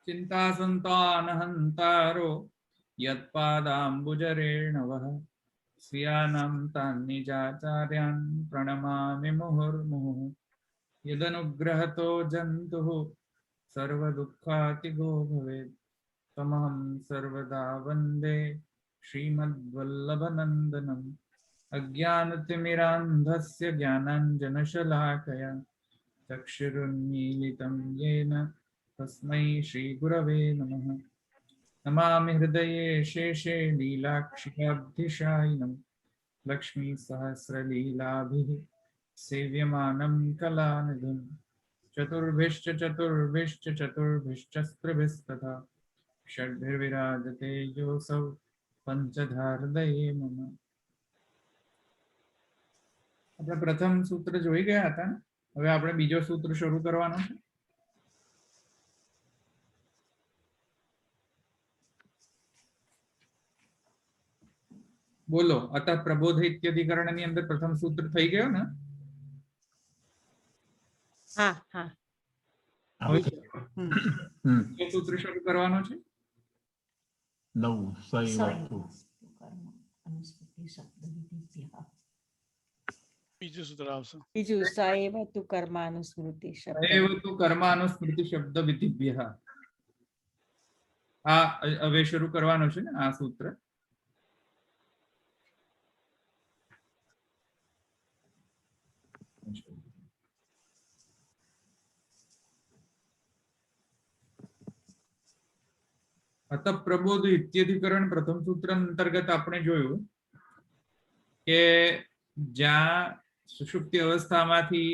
चिन्तासन्तानहन्तारो यत्पादाम्बुजरेणवः स्वीयानां तान् निजाचार्यान् प्रणमामि मुहुर्मुहुः यदनुग्रहतो जन्तुः सर्वदुःखातिगो भवेत् तमहं सर्वदा वन्दे श्रीमद्वल्लभनन्दनम् अज्ञानतिमिरान्धस्य ज्ञानाञ्जनशलाकया चक्षुरुन्मीलितं येन तस्मै श्रीगुरवे नमः। नमामि हृदये शेषे लीलाक्षिकाब्धिशायिनं लक्ष्मीसहस्रलीलाभिः सेव्यमानं कलानिधिं चतुर्भिश्च चतुर्भिश्च चतुर्भिश्च स्त्रिभिस्तथा षड्भिर्विराजते योऽसौ पञ्चधा हृदये मम। આપણે પ્રથમ સૂત્ર જોઈ ગયા હતા ને, હવે આપણે બીજો સૂત્ર શરૂ કરવાનો છે. બોલો, અતઃ પ્રબોધ ઇત્યધિકરણની અંદર પ્રથમ સૂત્ર થઈ ગયો ને? હા હા એ સૂત્ર શરૂ કરવાનો છે. બીજું સૂત્ર આવશે. બીજું સએવતુ કર્માનુસ્મૃતિ શબ્દ સએવતુ કર્માનુસ્મૃતિ શબ્દ વિધિભ્યઃ. આ હવે શરૂ કરવાનો છે ને આ સૂત્ર. અત પ્રબોધ ઇત્યધિકરણ પ્રથમ સૂત્ર અંતર્ગત આપણે જોયું કે જ્યાં સુષુપ્તિ અવસ્થામાંથી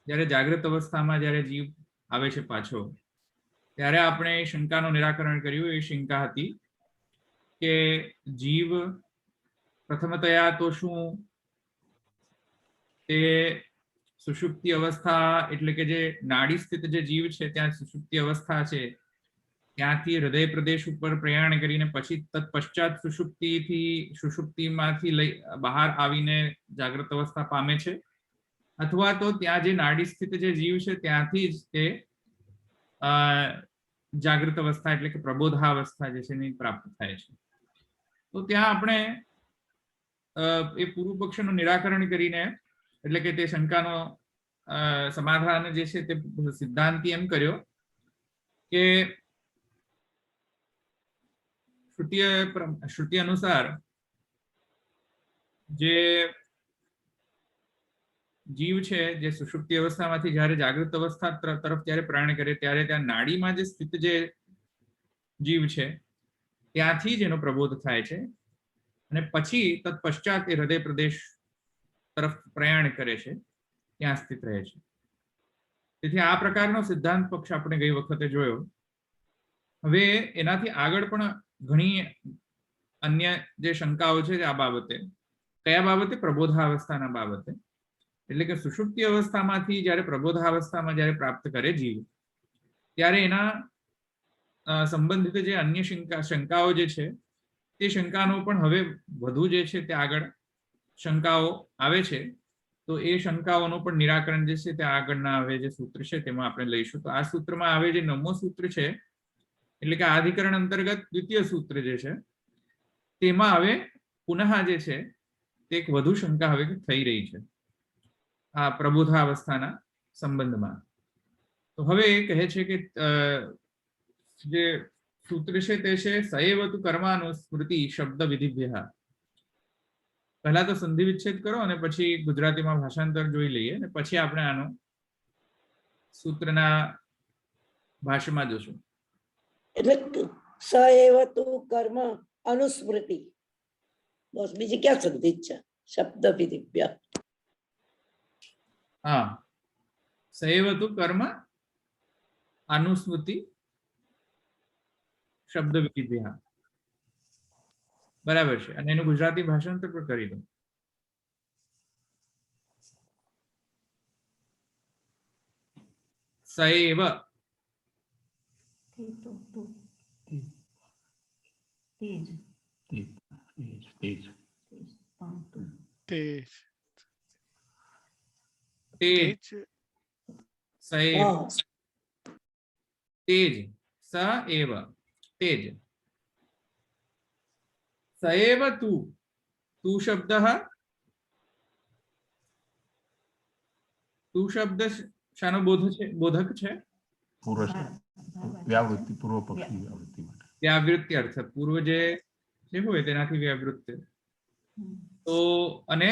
જ્યારે જાગૃત અવસ્થામાં જ્યારે જીવ આવે છે પાછો, ત્યારે આપણે શંકાનું નિરાકરણ કર્યું. એ શંકા હતી કે જીવ પ્રથમતયા તો શું તે સુષુપ્તિ અવસ્થા એટલે કે જે નાડી સ્થિત જે જીવ છે ત્યાં સુષુપ્તિ અવસ્થા છે ત્યાંથી હૃદય પ્રદેશ ઉપર પ્રયાણ કરીને પછી તત્પશ્ચાત સુષુપ્તિમાંથી લઈ બહાર આવીને જાગૃત અવસ્થા પામે છે, અથવા તો ત્યાં જે નાડી સ્થિત જે જીવ છે ત્યાંથી જ તે જાગૃત અવસ્થા એટલે કે પ્રબોધાવસ્થા જે છે એની પ્રાપ્ત થાય છે. તો ત્યાં આપણે એ પૂર્વ પક્ષનું નિરાકરણ કરીને એટલે કે તે શંકાનો સમાધાન જે છે તે સિદ્ધાંતિ એમ કર્યો કે શ્રુતિ અનુસાર જે જીવ છે જે સુષુપ્તિ અવસ્થામાંથી જ્યારે જાગૃત અવસ્થા તરફ જ્યારે પ્રયાણ કરે ત્યારે ત્યાં નાડીમાં જે સ્થિત જે જીવ છે ત્યાંથી જ એનો પ્રબોધ થાય છે અને પછી તત્પશ્ચાત એ હૃદય પ્રદેશ તરફ પ્રયાણ કરે છે, ત્યાં સ્થિત રહે છે. તેથી આ પ્રકારનો સિદ્ધાંત પક્ષ આપણે ગઈ વખતે જોયો. હવે એનાથી આગળ પણ ઘણી અન્ય જે શંકાઓ છે આ બાબતે. કયા બાબતે? પ્રબોધાવસ્થાના બાબતે. એટલે કે સુષુપ્તિ અવસ્થામાંથી જ્યારે પ્રબોધાવસ્થામાં જ્યારે પ્રાપ્ત કરે જીવ ત્યારે એના સંબંધિત જે અન્ય શંકાઓ જે છે તે શંકાનો પણ હવે વધુ જે છે તે આગળ શંકાઓ આવે છે. તો એ શંકાઓનું પણ નિરાકરણ જે છે તે આગળના હવે જે સૂત્ર છે તેમાં આપણે લઈશું. તો આ સૂત્રમાં આવે જે 9મો સૂત્ર છે એટલે કે આધિકરણ અંતર્ગત દ્વિતીય સૂત્ર જે છે તેમાં હવે પુનઃ જે છે તે એક વધુ શંકા હવે થઈ રહી છે આ પ્રબોધાવસ્થાના સંબંધમાં. તો હવે એ કહે છે કે જે સૂત્ર છે તે છે સએવતુ કર્માનુસ્મૃતિ શબ્દ વિધિભ્યઃ. પહેલા તો સંધિ વિચ્છેદ કરો અને પછી ગુજરાતીમાં ભાષાંતર જોઈ લઈએ અને પછી આપણે આનો સૂત્રના ભાષામાં જોશું. એટલે સએવતુ કર્મ અનુસ્મૃતિ, બસ બીજી ક્યાં સંધિ છે? શબ્દ વિધિભ્યઃ. હા, સએવતુ કર્મ અનુસ્મૃતિ શબ્દ વિધિભ્યઃ. બરાબર છે. અને એનું ગુજરાતી ભાષાંતર પણ કરી દો. સએવ તેજ સએવ તેજ स एव तेज स एव तू तू शब्द શાનો બોધક છે પૂર્વ વ્યાવૃત્તિ પૂર્વ પક્ષની વ્યાવૃત્તિ માટે વ્યાવૃત્તિ અર્થ પૂર્વ જે હોય તેનાથી વ્યાવૃત્તિ તો અને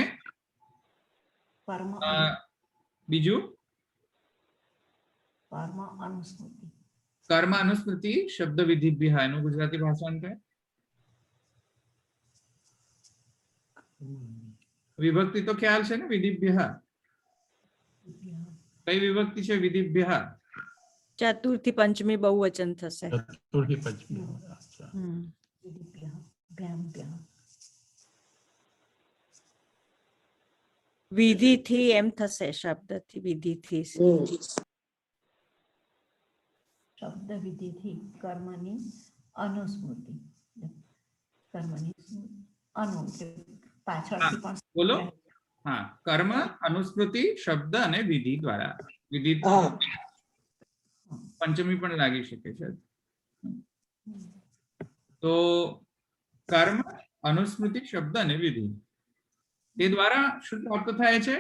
બીજું કર્મ અનુસ્મૃતિ શબ્દ વિધિભ્યઃ એનું ગુજરાતી ભાષાંતર થાય વિભક્તિ તો ખ્યાલ છે ને વિધિભ્યઃ કઈ વિભક્તિ છે વિધિભ્યઃ ચતુર્થી પંચમી બહુવચન થશે ચતુર્થી પંચમી અચ્છા વિધિથી એમ થશે શબ્દથી વિધિથી શબ્દ વિધિથી કર્મની અનુસ્મૃતિ કર્મની પાછળથી પણ બોલો હા કર્મ અનુસ્મૃતિ શબ્દ અને વિધિ દ્વારા વિધિ હા પંચમી પણ લાગી શકે છે તો કર્મ અનુસ્મૃતિ શબ્દ અને વિધિ તે દ્વારા શું પ્રાપ્ત થાય છે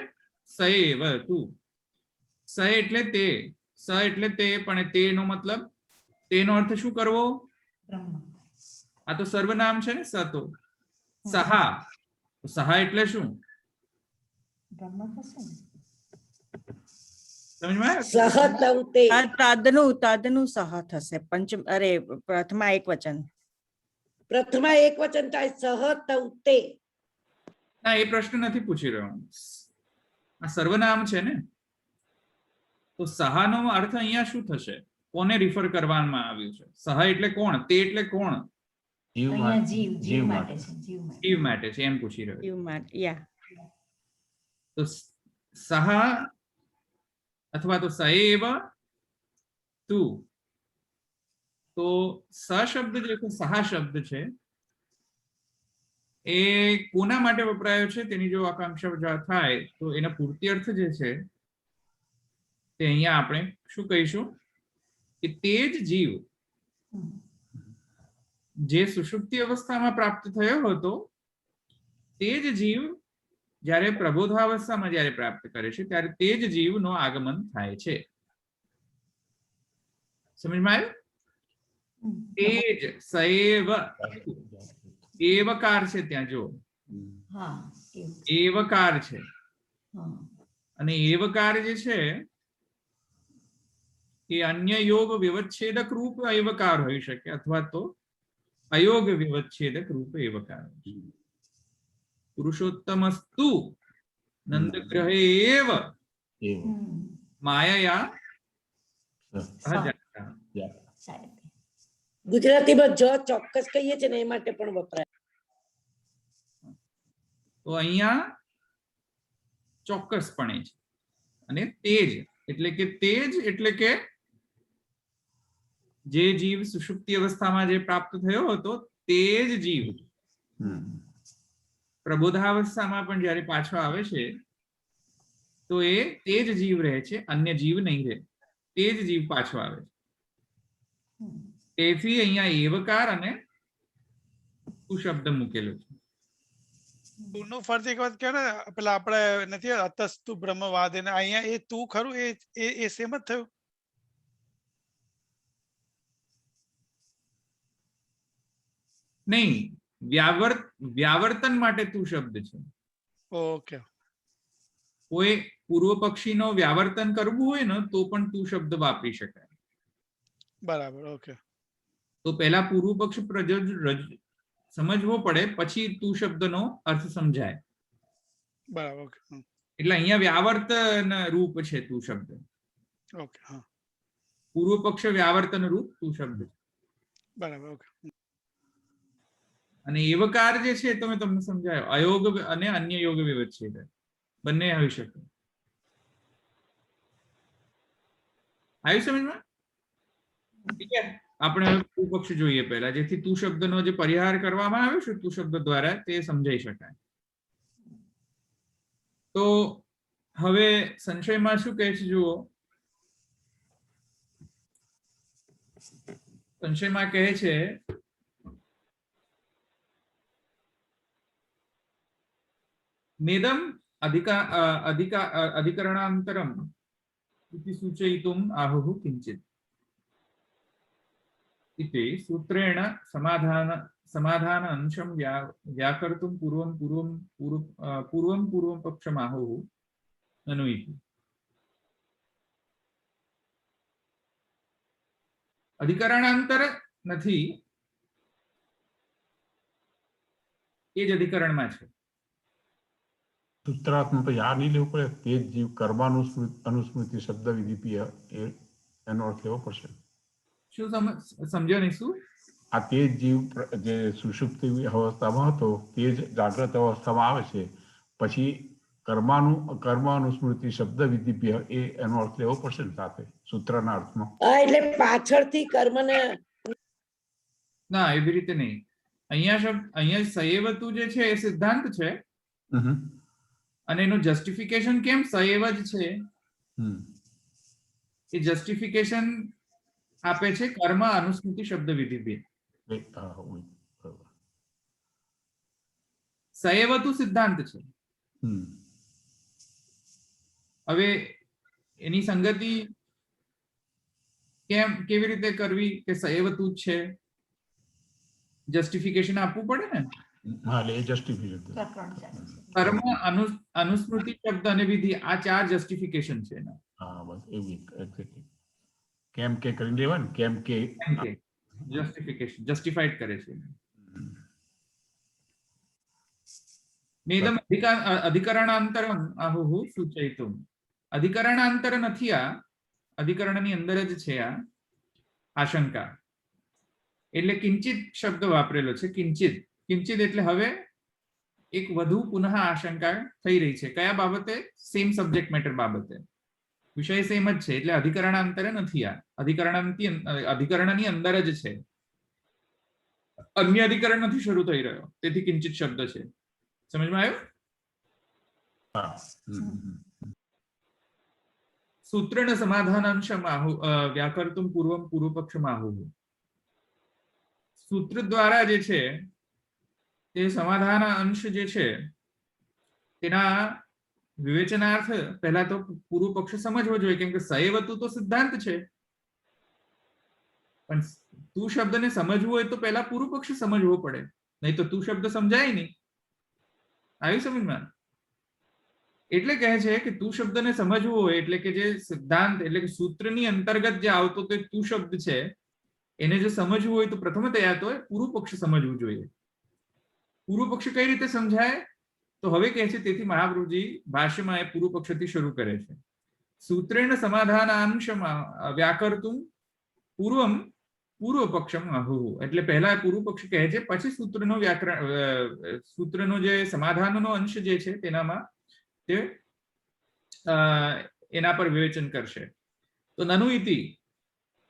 સએવ તું સ એટલે તે સ એટલે તે પણ તેનો મતલબ તેનો અર્થ શું કરવો બ્રહ્મ આ તો સર્વનામ છે ને સ તો સહા સહા એટલે શું બ્રહ્મ થશે ને સમજમાં સહતૌતે તદનું સહ થશે પંચમ અરે પ્રથમા એક વચન પ્રથમા એક વચન થાય સહતૌતે ના એ પ્રશ્ન નથી પૂછી રહ્યો આ સર્વનામ છે ને તો સહાનો અર્થ અહીંયા શું થશે કોને રિફર કરવામાં આવ્યું છે સહ એટલે કોણ તે એટલે કોણ અહીંયા જીવ માટે છે જીવ માટે છે એમ પૂછી રહ્યો You might, yeah. તો સહ અથવા તો સએવ તું તો સ શબ્દ જે છે સહા શબ્દ છે એ કોના માટે વપરાયો છે તેની જો આકાંક્ષા થાય તો એના પૂર્તિ અર્થ જે છે તે અહીંયા આપણે શું કહીશું કે તે જ જીવ જે સુષુપ્તિ અવસ્થામાં પ્રાપ્ત થયો હતો તે જ જીવ જ્યારે પ્રબોધાવસ્થામાં જ્યારે પ્રાપ્ત કરે છે ત્યારે તે જ જીવનો આગમન થાય છે સમજમાં આવ્યું તે જ સએવ એવકાર છે ત્યાં જો હા એવું એવકાર છે હા અને એવકાર જે છે એ અન્ય યોગ વિવચ્છેદક રૂપ એવકાર હોઈ શકે અથવા તો અયોગ વિવચ્છેદક રૂપ એવકાર પુરુષોત્તમસ્તુ નંદગ્રહે એવ માયયા સહજાતા. સાહેબ ગુજરાતીમાં જ ચોક્કસ કહીએ છીએ ને એ માટે પણ વપરાય તો અહીંયા ચોક્કસપણે છે અને તેજ એટલે કે તેજ એટલે કે જે જીવ સુષુપ્તિ અવસ્થામાં જે પ્રાપ્ત થયો હતો તે જ જીવ પ્રબોધાવસ્થામાં પણ જ્યારે પાછો આવે છે તો એ તે જ જીવ રહે છે અન્ય જીવ નહીં રહે તે જ જીવ પાછો આવે છે તેથી અહીંયા એવકાર અને તું શબ્દ મૂકેલો છે તું ફરજ એક વાત કહે ને પેલા આપણે નથી અતસ્તુ બ્રહ્મવાદ ને અહીંયા એ તું ખરું એ સેમ જ થયું નહીં વ્યાવર્તન માટે તું શબ્દ છે ઓકે કોઈ પૂર્વ પક્ષીનો વ્યાવર્તન કરવું હોય ને તો પણ તું શબ્દ વાપરી શકાય બરાબર ઓકે તો પહેલા પૂર્વ પક્ષ સમજવો પડે પછી તું શબ્દનો અર્થ સમજાય બરાબર ઓકે એટલે અહીંયા વ્યાવર્તન રૂપ છે તું શબ્દ ઓકે હા પૂર્વ પક્ષ વ્યાવર્તન રૂપ તું શબ્દ બરાબર ઓકે અને એવકાર જે છે તો મેં તમને સમજાયો અયોગ અને અન્ય યોગ વિવચ્છેદ બંને આવી શકે આવ્યું સમજમાં ઠીક છે આપણે હવે તું પક્ષ જોઈએ પહેલા જેથી તું શબ્દનો જે પરિહાર કરવામાં આવ્યો છે તું શબ્દ દ્વારા તે સમજાઈ શકાય તો હવે સંશયમાં શું કહે છે જુઓ સંશયમાં કહે છે નેદમ અધિકરણાંતરમ इति सूचयितुम् आहुः किञ्चित् इति सूत्रेण समाधान अंशं व्याकर्तुं पूर्वं पक्षमाहुः ननु इति। અધિકરણાંતર નથી, એ જ અધિકરણમાં છે. સૂત્રાર્થમાં પછી આ નહીં લેવું પડે, તે જ જીવ કર્માનુસ્મૃતિ શબ્દ વિધિપીય એનો અર્થ લેવો પડશે. શું સમજ્યો નહીં? શું આ તે જ જીવ જે સુષુપ્તિ અવસ્થામાં હતો તે જ જાગ્રત અવસ્થામાં આવે છે, પછી કર્માનુસ્મૃતિ શબ્દ વિધિપીય એનો અર્થ લેવો પડશે ને સાથે સૂત્રના અર્થમાં. એટલે પાછળથી કર્મને ના, એવી રીતે નહીં. અહીંયા સએવતુ જે છે એ સિદ્ધાંત છે અને એનું જસ્ટિફિકેશન કેમ સએવ જ છે એ જસ્ટિફિકેશન આપે છે કર્મ અનુસ્મૃતિ શબ્દ વિધિ. સએવતુ સિદ્ધાંત છે. હવે એની સંગતિ કેવી રીતે કરવી કે સએવતુ જ છે, જસ્ટિફિકેશન આપવું પડે ને. કર્મ અનુસ્મૃતિ શબ્દ અને વિધિ આ 4 જસ્ટિફિકેશન છે એના. કેમ કે કરી લેવા ને, કેમ કે જસ્ટિફિકેશન જસ્ટિફાઈડ કરે છે. નેદમ અધિકરણાંતરમ આહુઃ સૂચયિતુમ. અધિકરણાંતર નથી, આ અધિકરણની અંદર જ છે આ આશંકા. એટલે કિંચિત શબ્દ વાપરેલો છે. કિંચિત એટલે હવે એક વધુ પુનઃ આશંકા થઈ રહી છે. કયા બાબતે? સેમ સબ્જેક્ટ મેટર બાબતે. વિષય સેમ જ છે એટલે અધિકરણાંતર નથી. આ અધિકરણની અંદર જ છે, અન્ય અધિકરણ નથી શરૂ થઈ રહ્યો, તેથી કિંચિત શબ્દ છે. સમજમાં આવ્યું? સૂત્રેણ સમાધાનાંશમ વ્યાકર્તુમ પૂર્વપક્ષમ આહુઃ. સૂત્ર દ્વારા જે છે તે સમાધાન અંશ જે છે તેના વિવેચનાર્થ પહેલા તો પૂર્વ પક્ષ સમજવો જોઈએ, કેમ કે સએવતુ તો સિદ્ધાંત છે, પણ તું શબ્દને સમજવું હોય તો પહેલા પૂર્વ પક્ષ સમજવો પડે, નહીં તો તું શબ્દ સમજાય નહીં. આવી સમજમાં? એટલે કહે છે કે તું શબ્દને સમજવું હોય એટલે કે જે સિદ્ધાંત એટલે કે સૂત્રની અંતર્ગત જે આવતો તે તું શબ્દ છે એને જો સમજવું હોય તો પ્રથમતયા તો પૂર્વ પક્ષ સમજવું જોઈએ. પૂર્વ પક્ષ કઈ રીતે સમજાય? તો હવે કહે છે, તેથી મહાપ્રભુજી ભાષ્યમાં એ પૂર્વ પક્ષથી શરૂ કરે છે. સૂત્રેણ સમાધાનાંશમાં વ્યાકર્તુમ પૂર્વ પક્ષમ આહુઃ. એટલે પહેલા પૂર્વ પક્ષ કહે છે, પછી સૂત્રનો જે સમાધાનનો અંશ જે છે તેનામાં તે એના પર વિવેચન કરશે. તો નનુ ઇતિ,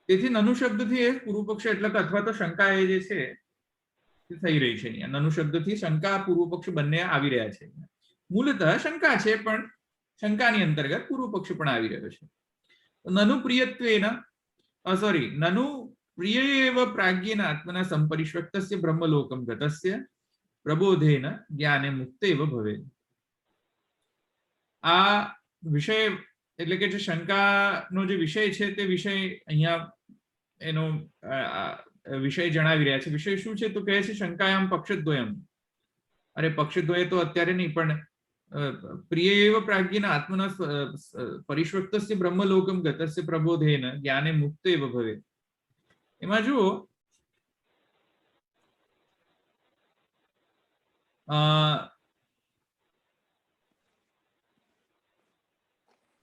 તેથી નનુ શબ્દથી એ પૂર્વ પક્ષ એટલે કે અથવા તો શંકા એ જે છે થઈ રહી છે. અહીંયા નનુ શબ્દથી શંકા પૂર્વ પક્ષ બંને આવી રહ્યા છે. મૂળતઃ શંકા છે પણ શંકાની અંતર્ગત પૂર્વ પક્ષ પણ આવી રહ્યો છે. નનુ પ્રિયત્વેન નનુ પ્રિયએવ પ્રાજ્ઞેન આત્મના સંપરિષ્વક્તસ્ય બ્રહ્મલોકમ ગતસ્ય પ્રબોધેન જ્ઞાને મુક્તેવ ભવેત. આ વિષય એટલે કે જે શંકાનો જે વિષય છે તે વિષય અહીંયા એનો વિષય જણાવી રહ્યા છે. વિષય શું છે? તો કહે છે શંકાયામ પક્ષદ્વયમ. અરે પક્ષદ્વય તો અત્યારે નહીં, પણ પ્રિય એવ પ્રાજ્ઞેન આત્મના પરિષ્વક્તસ્ય બ્રહ્મલોકમ ગતસ્ય પ્રબોધેન જ્ઞાને મુક્તેવ ભવેત. એમાં જુઓ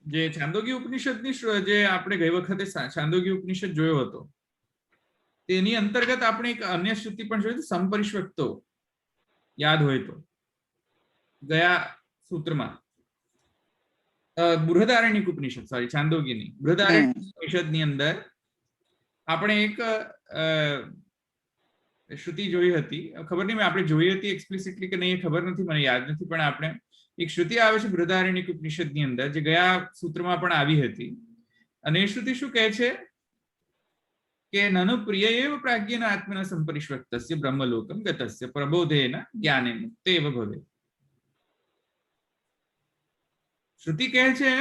જે છાંદોગી ઉપનિષદની જે આપણે ગઈ વખતે છાંદોગી ઉપનિષદ જોયો હતો તેની અંતર્ગત આપણે એક અન્ય શ્રુતિ પણ જોઈ, સંપરિષ્વક્તો યાદ હોય તો ગયા સૂત્રમાં બૃહદારણ્યક ઉપનિષદ છાંદોગીની બૃહદારણ્યક ઉપનિષદની અંદર આપણે એક શ્રુતિ જોઈ હતી. ખબર નહીં આપણે જોઈ હતી એક્સપ્લિસિટલી કે નહીં એ ખબર નથી, મને યાદ નથી, પણ આપણે એક શ્રુતિ આવે છે બૃહદારણ્યક ઉપનિષદની અંદર જે ગયા સૂત્રમાં પણ આવી હતી. અને એ શ્રુતિ શું કહે છે કે નનુ પ્રિય એવ પ્રાજ્ઞેન આત્મના સંપરિષ્વક્તસ્ય બ્રહ્મલોકમ ગતસ્ય પ્રબોધેન જ્ઞાને મુક્તેવ ભવેત. શ્રુતિ કહે છે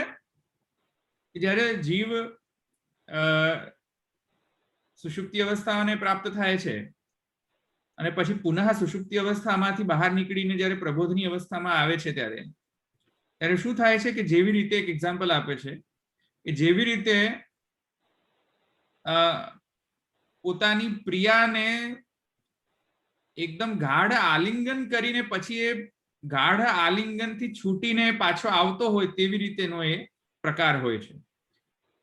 કે જ્યારે જીવ સુષુપ્તિ અવસ્થાને પ્રાપ્ત થાય છે અને પછી પુનઃ સુષુપ્તિ અવસ્થામાંથી બહાર નીકળીને જ્યારે પ્રબોધની અવસ્થામાં આવે છે ત્યારે શું થાય છે કે જેવી રીતે એક એક્ઝામ્પલ આપે છે કે જેવી રીતે પોતાની પ્રિયાને એકદમ ગાઢ આલિંગન કરીને પછી એ ગાઢ આલિંગનથી છૂટીને પાછો આવતો હોય તેવી રીતેનો એ પ્રકાર હોય છે.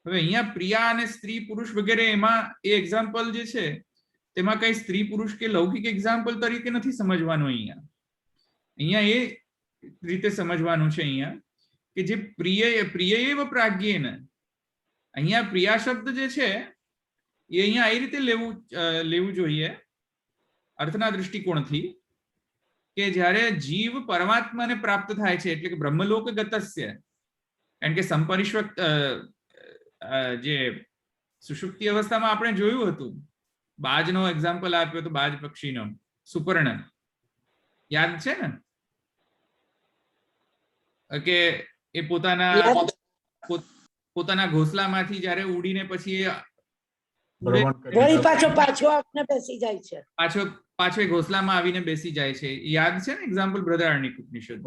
હવે અહીંયા પ્રિયા અને સ્ત્રી પુરુષ વગેરે એમાં એ એક્ઝામ્પલ જે છે તેમાં કઈ સ્ત્રી પુરુષ કે લૌકિક એક્ઝામ્પલ તરીકે નથી સમજવાનું. અહીંયા એ રીતે સમજવાનું છે અહીંયા કે જે પ્રિય એવ પ્રાજ્ઞેન, અહીંયા પ્રિયા શબ્દ જે છે એ અહીંયા એ રીતે લેવું જોઈએ અર્થના દૃષ્ટિકોણથી કે જ્યારે જીવ પરમાત્માને પ્રાપ્ત થાય છે એટલે કે બ્રહ્મલોક ગતસ્ય, કારણ કે સંપરિષ્વક્ત જે સુષુપ્તિ અવસ્થામાં આપણે જોયું હતું, બાજનો એક્ઝામ્પલ આપ્યો હતો, બાજ પક્ષીનો, સુપર્ણ, યાદ છે ને કે એ પોતાના ઘોંસલામાંથી જ્યારે ઉડીને પછી પાછો આપને બેસી જાય છે, પાછો એ ઘોંસલામાં આવીને બેસી જાય છે. યાદ છે ને એક્ઝામ્પલ બૃહદારણ્યક ઉપનિષદ.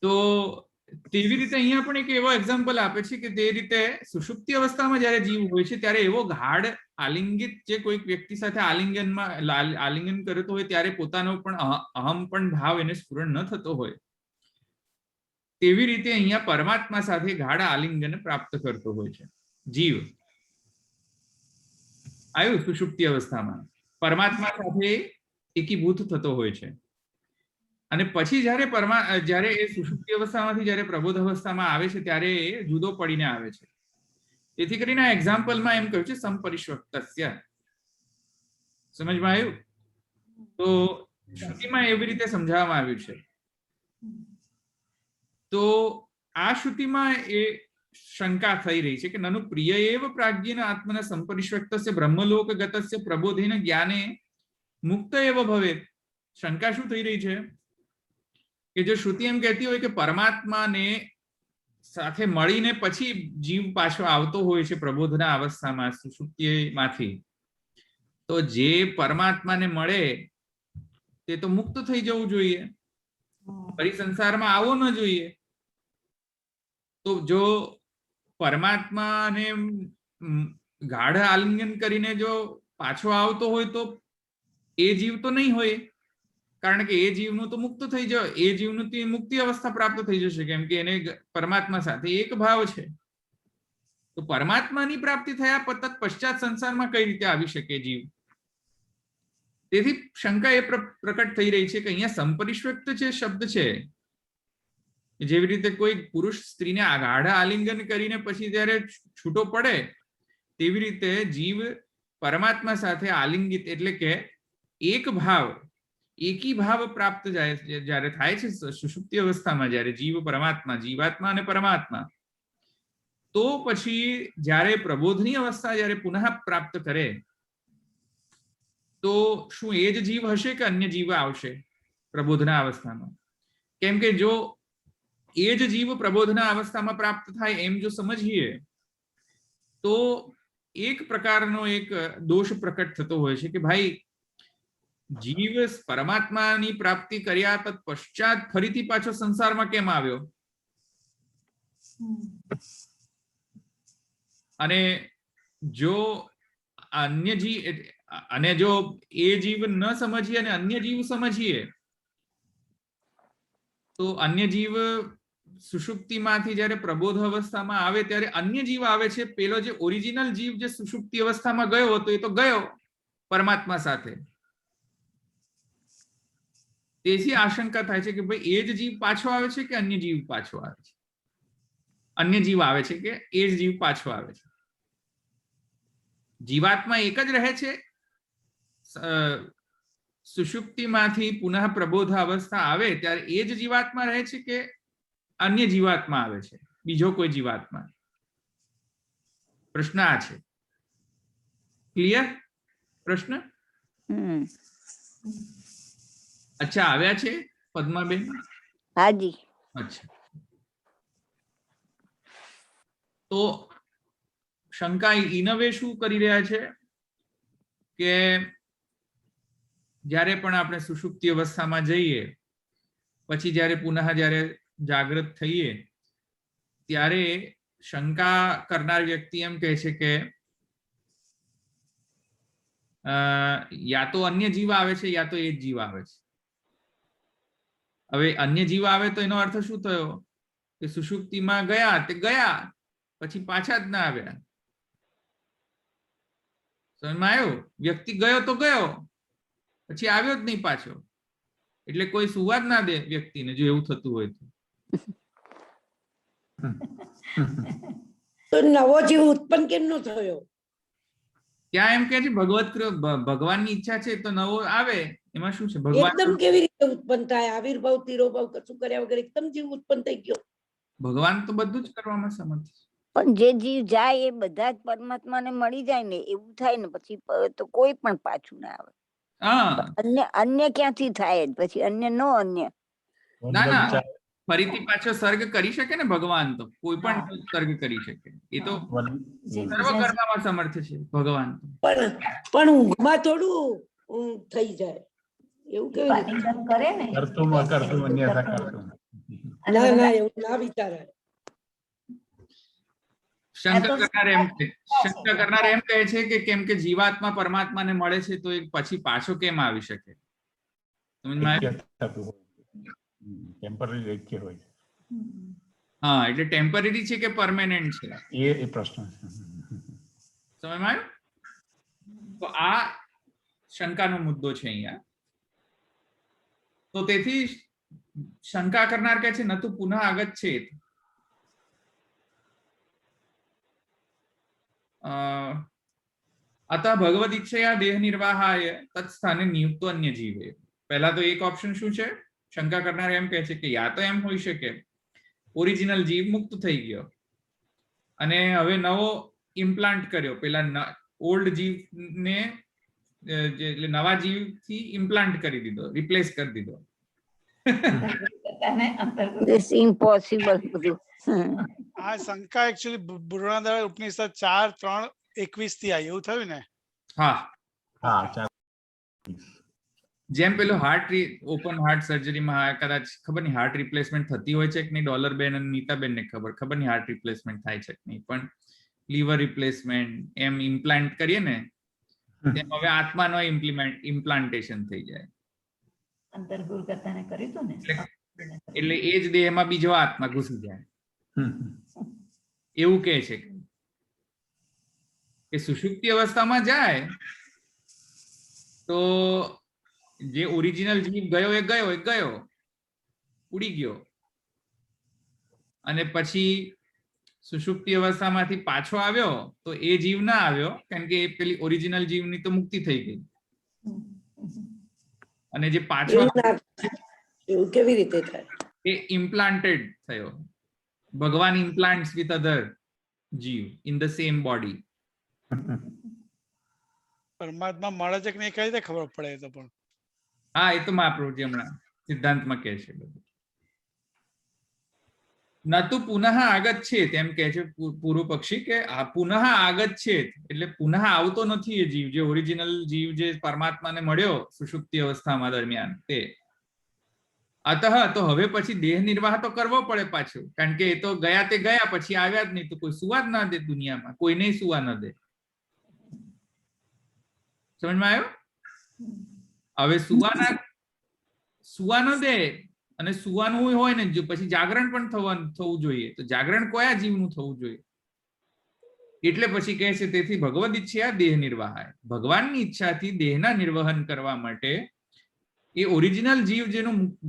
તો તેવી રીતે અહીંયા પણ એક એવો એક્ઝામ્પલ આપે છે કે તે રીતે સુષુપ્તિ અવસ્થામાં જ્યારે જીવ હોય છે ત્યારે એવો ગાઢ આલિંગિત જે કોઈક વ્યક્તિ સાથે આલિંગન કરતો હોય ત્યારે પોતાનો પણ અહમ પણ ભાવ એને સ્ફુરણ ન થતો હોય તેવી રીતે અહીંયા પરમાત્મા સાથે ગાઢ આલિંગન પ્રાપ્ત કરતો હોય છે જીવ. આવ્યું સુષુપ્તિ અવસ્થામાં પરમાત્મા સાથે એકીભૂત થતો હોય છે અને પછી જ્યારે એ સુષુપ્તિ અવસ્થામાંથી જ્યારે પ્રબોધ અવસ્થામાં આવે છે ત્યારે એ જુદો પડીને આવે છે. તેથી કરીને આ એક્ઝામ્પલમાં એમ કહ્યું છે સંપરિષ્વક્તસ્ય. સમજમાં આવ્યું? તો શ્રુતિમાં એવી રીતે સમજાવવામાં આવ્યું છે. તો આ શ્રુતિમાં એ શંકા થઈ રહી છે કે નનુ પ્રિય એવ પ્રાજ્ઞેન આત્મના સંપરિષ્વક્તસ્ય બ્રહ્મલોક ગતસ્ય પ્રબોધેન જ્ઞાને મુક્ત એવ ભવેત. શંકા શું થઈ રહી છે કે જો શ્રુતિ એમ કહેતી હોય કે પરમાત્માને સાથે મળીને પછી જીવ પાછો આવતો હોય છે પ્રબોધના અવસ્થામાં સુષુપ્તિમાંથી, તો જે પરમાત્માને મળે તે તો મુક્ત થઈ જવું જોઈએ, ફરી સંસારમાં આવવો ન જોઈએ. તો જો પરમાત્માને ગાઢ આલિંગન કરીને જો પાછો આવતો હોય તો એ જીવ તો નહીં હોય, કારણ કે એ જીવનું તો મુક્ત થઈ જાય, એ જીવનું તો મુક્તિ અવસ્થા પ્રાપ્ત થઈ જશે કેમ કે એને પરમાત્મા સાથે એક ભાવ છે. તો પરમાત્માની પ્રાપ્તિ થયા પશ્ચાત સંસારમાં કઈ રીતે આવી શકે જીવ? તેથી શંકા એ પ્રકટ થઈ રહી છે કે અહીંયા સંપરિષ્વક્ત જે શબ્દ છે, જેવી રીતે કોઈ પુરુષ સ્ત્રીને ગાઢ આલિંગન કરીને પછી જયારે છૂટો પડે તેવી રીતે જીવ પરમાત્મા સાથે આલિંગિત એટલે કે એક ભાવ, એકી ભાવ પ્રાપ્ત જ્યારે થાય છે સુષુપ્તિ અવસ્થામાં, જ્યારે જીવ પરમાત્મા, જીવાત્મા અને પરમાત્મા, તો પછી જ્યારે પ્રબોધની અવસ્થા જ્યારે પુનઃ પ્રાપ્ત કરે તો શું એ જ જીવ હશે કે અન્ય જીવ આવશે પ્રબોધના અવસ્થામાં? કેમ કે જો એ જ જીવ પ્રબોધના અવસ્થામાં પ્રાપ્ત થાય એમ જો સમજીએ તો એક પ્રકારનો એક દોષ પ્રકટ થતો હોય છે કે ભાઈ જીવ પરમાત્માની પ્રાપ્તિ કર્યા તત્પશ્ચાત ફરીથી પાછો સંસારમાં કેમ આવ્યો? અને જો અન્ય જીવ અને જો એ જીવ ન સમજીએ અને અન્ય જીવ સમજીએ તો અન્ય જીવ સુષુપ્તિમાંથી જ્યારે પ્રબોધ અવસ્થામાં આવે ત્યારે અન્ય જીવ આવે છે. પેલો જે ઓરિજિનલ જીવ જે સુષુપ્તિ અવસ્થામાં ગયો હતો એ તો ગયો પરમાત્મા સાથે. તેથી આશંકા થાય છે કે ભાઈ એ જ જીવ પાછો આવે છે કે અન્ય જીવ પાછો આવે છે? અન્ય જીવ આવે છે કે એ જ જીવ પાછો આવે છે? જીવાત્મા એક જ રહે છે, સુષુપ્તિમાંથી પુનઃ પ્રબોધ અવસ્થા આવે ત્યારે એ જ જીવાત્મા રહે છે કે અન્ય જીવાત્મા આવે છે, બીજો કોઈ જીવાત્મા? પ્રશ્ન આ છે. ક્લિયર પ્રશ્ન? અચ્છા, આવ્યા છે પદ્માબેન? હાજી. અચ્છા, તો શંકા ઇનવે શું કરી રહ્યા છે કે જ્યારે પણ આપણે સુષુપ્તિ અવસ્થામાં જઈએ પછી જ્યારે પુનઃ જ્યારે જાગૃત થઈએ ત્યારે શંકા કરનાર વ્યક્તિ એમ કહે છે કે યા તો અન્ય જીવ આવે છે યા તો એ જ જીવ આવે છે. હવે અન્ય જીવ આવે તો એનો અર્થ શું થયો કે સુષુપ્તિમાં ગયા તે ગયા પછી પાછા જ ના આવ્યા. સમજમાં આવ્યું? વ્યક્તિ ગયો તો ગયો પછી આવ્યો જ નહીં પાછો, એટલે કોઈ સુવા જ ના દે વ્યક્તિને જો એવું થતું હોય તો. તો નવો જીવ ઉત્પન્ન કેમ નો થયો? ત્યાં એમ કે છે ભગવાનની ઈચ્છા છે તો નવો આવે, એમાં શું છે? ભગવાન એકદમ કેવી રીતે ઉત્પન્ન થાય? આવિર્ભાવ તિરોભાવ કશું કર્યા વગર એકદમ જીવ ઉત્પન્ન થઈ ગયો? ભગવાન તો બધું જ કરવામાં સમર્થ છે. પણ જે જીવ જાય એ બધા જ પરમાત્માને મળી જાય ને, એવું થાય ને પછી તો કોઈ પણ પાછું ના આવે. હા, અન્ય ક્યાંથી થાય? પછી અન્ય નો અન્ય. ના ના, ફરીથી પાછો સર્ગ કરી શકે ને ભગવાન, તો કોઈ પણ સર્ગ કરી શકે. એ તો સર્વ કરવામાં સમર્થ છે ભગવાન. પણ ઊંઘમાં થોડું થઈ જાય એવું કેવી રીતે? કરે ને કરતું અન્યથા કરતું. ના ના, એવું ના વિચારાય. શંકા કરનાર એમ કહે છે કે કેમ કે જીવાત્મા પરમાત્માને મળે છે તો એ પછી પાછો કેમ આવી શકે? સમજમાં આવ્યું? ટેમ્પરરી એક્ય હોય છે. હા, એટલે ટેમ્પરરી છે કે પરમેનન્ટ છે એ પ્રશ્ન છે. સમજમાં આવ્યું? તો આ શંકાનો મુદ્દો છે અહીંયા. તો તેથી શંકા કરનાર કહે છે ન તો પુનઃ આગચ્છેત अतः भगवद इच्छया देह निर्वाहाय तत्स्थाने नियुक्तो अन्य जीवे. પહેલા તો એક ઓપ્શન શું છે? શંકા કરનાર એમ કહે છે કે યા તો એમ હોઈ શકે ઓરિજિનલ જીવ મુક્ત થઈ ગયો અને હવે નવો ઇમ્પ્લાન્ટ કર્યો, પેલા ઓલ્ડ જીવને એટલે નવા જીવથી ઇમ્પ્લાન્ટ કરી દીધો, રિપ્લેસ કરી દીધો. This impossible બધું. આ શંકા એકચ્યુઅલી બૃહદારણ્યક ઉપનિષદ 4:3-21 થી આવી, એવું થયું ને? હા હા, જેમ પેલો ઓપન હાર્ટ સર્જરીમાં કદાચ ખબર નહીં હાર્ટ રિપ્લેસમેન્ટ થતી હોય છે કે નહીં, ડોલરબેન અને નીતાબેન ને ખબર નહીં હાર્ટ રિપ્લેસમેન્ટ થાય છે કે નહીં, પણ લીવર રિપ્લેસમેન્ટ એમ ઇમ્પ્લાન્ટ કરીએ ને તેમ હવે આત્માનો ઇમ્પ્લાન્ટેશન થઈ જાય. અંતર્ગુર કરતાને કર્યું હતું ને, એટલે એ જ દેહમાં બીજો આત્મા ઘૂસી જાય. એવું કહે છે કે સુષુપ્તિ અવસ્થામાં જાય તો જે ઓરિજિનલ જીવ ગયો એ ગયો ઉડી ગયો, અને પછી સુષુપ્તિ અવસ્થામાંથી પાછો આવ્યો તો એ જીવ ના આવ્યો કારણ કે પેલી ઓરિજિનલ જીવની તો મુક્તિ થઈ ગઈ, અને જે પાછો એવું કેવી રીતે થાય? એ ઇમ્પ્લાન્ટેડ થયો. ભગવાન ઇમ્પ્લાન્ટ્સ વિથ અધર જીવ ઇન ધ સેમ બોડી. પરમાત્મા મળે છે કે નહીં કઈ રીતે ખબર પડે? તો પણ હા, એ તો મહાપ્રભુજી હમણાં સિદ્ધાંતમાં કહે છે બધું. ન તો પુનઃ આગચ્છેત એમ કહે છે પૂર્વ પક્ષી કે આ પુનઃ આગચ્છેત એટલે પુનઃ આવતો નથી એ જીવ, જે ઓરિજિનલ જીવ જે પરમાત્માને મળ્યો સુષુપ્તિ અવસ્થામાં દરમિયાન તે. અતઃ તો હવે પછી દેહ નિર્વાહ તો કરવો પડે પાછો, કારણ કે એ તો ગયા તે ગયા, પછી આવ્યા જ નહીં તો કોઈ સુવા જ ના દે દુનિયામાં, કોઈને સુવા ન દે. સમજમાં આવ્યો? હવે સુવા ન દે, અને સુવાનું હોય ને પછી જાગરણ પણ થવું જોઈએ, તો જાગરણ કયા જીવનું થવું જોઈએ? એટલે પછી કહે છે તેથી ભગવદ ઈચ્છા દેહ નિર્વાહ, ભગવાનની ઈચ્છાથી દેહના નિર્વહન કરવા માટે એ ઓરિજિનલ જીવ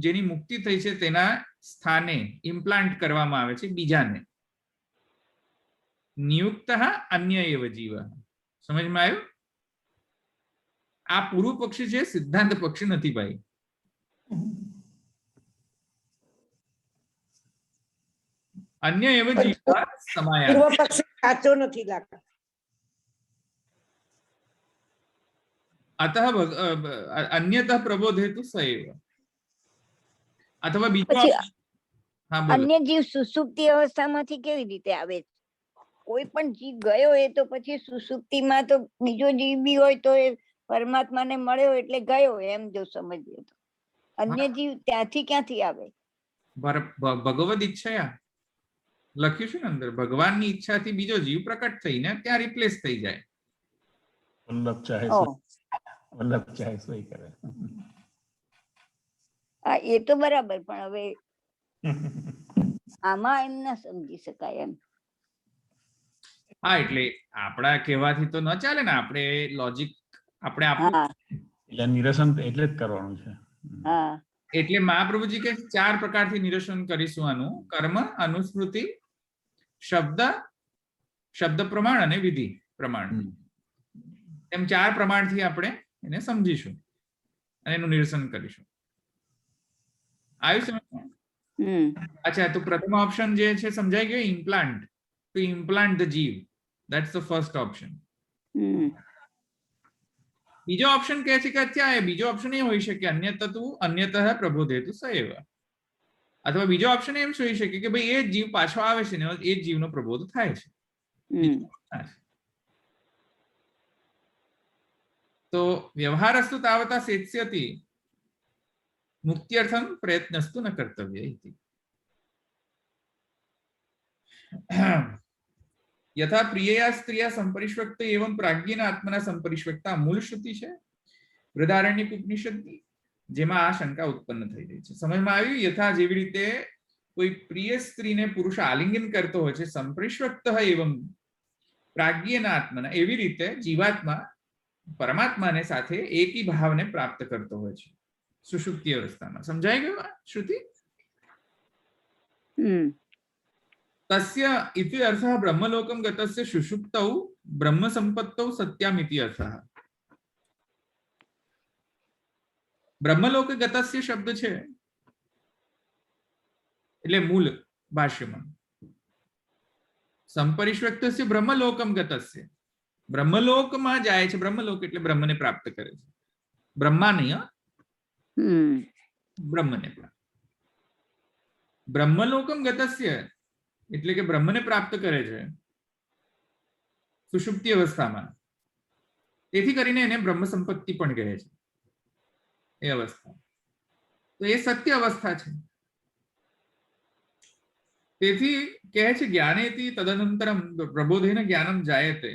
જેની મુક્તિ થઈ છે તેના સ્થાને ઇમ્પ્લાન્ટ કરવામાં આવે છે બીજાને. નિયુક્ત અન્ય એવ જીવ. સમજમાં આવ્યું? આ પૂર્વ પક્ષી છે, સિદ્ધાંત પક્ષી નથી ભાઈ. અન્ય એવ જીવ સમાયા. પૂર્વ પક્ષી સાચો નથી લાગતો. અતઃ અન્યતઃ પ્રબોધેતુ સ એવ. અથવા બીજો પછી option- હા બોલો. અન્ય જીવ સુષુપ્તિ અવસ્થામાંથી કેવી રીતે આવે? કોઈ પણ જીવ ગયો એ તો પછી સુષુપ્તિમાં તો બીજો જીવ બી હોય તો એ પરમાત્માને મળ્યો એટલે ગયો, એમ જો સમજીએ તો અન્ય જીવ ત્યાંથી ક્યાંથી આવે? ભગવદ ઈચ્છયા લખ્યું છે ને અંદર, ભગવાનની ઈચ્છાથી બીજો જીવ પ્રકટ થઈને ત્યાં રિપ્લેસ થઈ જાય. વલ્લભ ચાહે ઓ વલ્લભ ચાહે સોઈ કરે. હા, એ તો બરાબર, પણ હવે આમાં એમ ના સમજી શકાય એમ. હા, એટલે આપણા કહેવાથી તો ન ચાલે ને, આપણે લોજિક આપણે આપણું. હા એટલે નિરસન એટલે જ કરવાનું છે. હા એટલે મહાપ્રભુજી કે 4 પ્રકારથી નિરસન કરીશું આનું: કર્મ, અનુસ્મૃતિ, શબ્દ પ્રમાણ અને વિધિ પ્રમાણ. એમ 4 પ્રમાણથી આપણે એને સમજીશું અને એનું નિરસન કરીશું. આવ્યું સમજમાં? અચ્છા, તો પ્રથમ ઓપ્શન જે છે સમજાઈ ગયો, ઇમ્પ્લાન્ટ. ટુ ઇમ્પ્લાન્ટ ધ જીવ, ધેટ્સ ધ ફર્સ્ટ ઓપ્શન. બીજો ઓપ્શન કહે છે કે અત્યારે બીજો ઓપ્શન એ હોઈ શકે અન્યતઃ પ્રબોધેતુ સ એવ. અથવા બીજો ઓપ્શન એમ હોઈ શકે કે ભાઈ એ જ જીવ પાછો આવે છે ને એ જ જીવનો પ્રબોધ થાય છે. તો વ્યવહારસ્તુ તાવતા સેત્સ્યતિ મુક્ત્યર્થમ પ્રયત્નસ્તુ ન કર્તવ્ય ઇતિ. યથા પ્રિયયા સ્ત્રીયા સંપરિષ્વક્ત એવં પ્રાજ્ઞેન આત્મના સંપરિષ્વક્તા મૂળ શ્રુતિ છે બૃહદારણ્યક ઉપનિષદની, જેમાં આ શંકા ઉત્પન્ન થઈ રહી છે. સમજમાં આવ્યું? યથા જેવી રીતે કોઈ પ્રિય સ્ત્રીને પુરુષ આલિંગન કરતો હોય છે, સંપરિષ્વક્ત એવં પ્રાજ્ઞેન આત્મના, એવી રીતે જીવાત્મા પરમાત્માને સાથે એકી ભાવને પ્રાપ્ત કરતો હોય છે સુષુપ્તિ અવસ્થામાં. સમજાઈ ગયું શ્રુતિ? તસ્ય ઇતિ અર્થઃ બ્રહ્મલોકમ ગતસ્ય સુષુપ્તૌ બ્રહ્મ સંપત્તૌ સત્યામ ઇતિ અર્થઃ. બ્રહ્મલોક ગતસ્ય શબ્દ છે એટલે મૂળ ભાષ્યમાં સંપરિષ્વક્તસ્ય બ્રહ્મલોકમ ગતસ્ય, બ્રહ્મલોકમાં જાય છે. બ્રહ્મલોક એટલે બ્રહ્મને પ્રાપ્ત કરે છે. બ્રહ્મા નહીં, બ્રહ્મને પ્રાપ્ત. બ્રહ્મલોકમ ગતસ્ય એટલે કે બ્રહ્મને પ્રાપ્ત કરે છે સુષુપ્તિ અવસ્થામાં. તેથી કરીને એને બ્રહ્મ સંપત્તિ પણ કહે છે એ અવસ્થા. તો એ સત્ય અવસ્થા છે. તેથી કહે છે જ્ઞાનેતિ તદનંતરમ પ્રબોધેન જ્ઞાનમ જાયતે.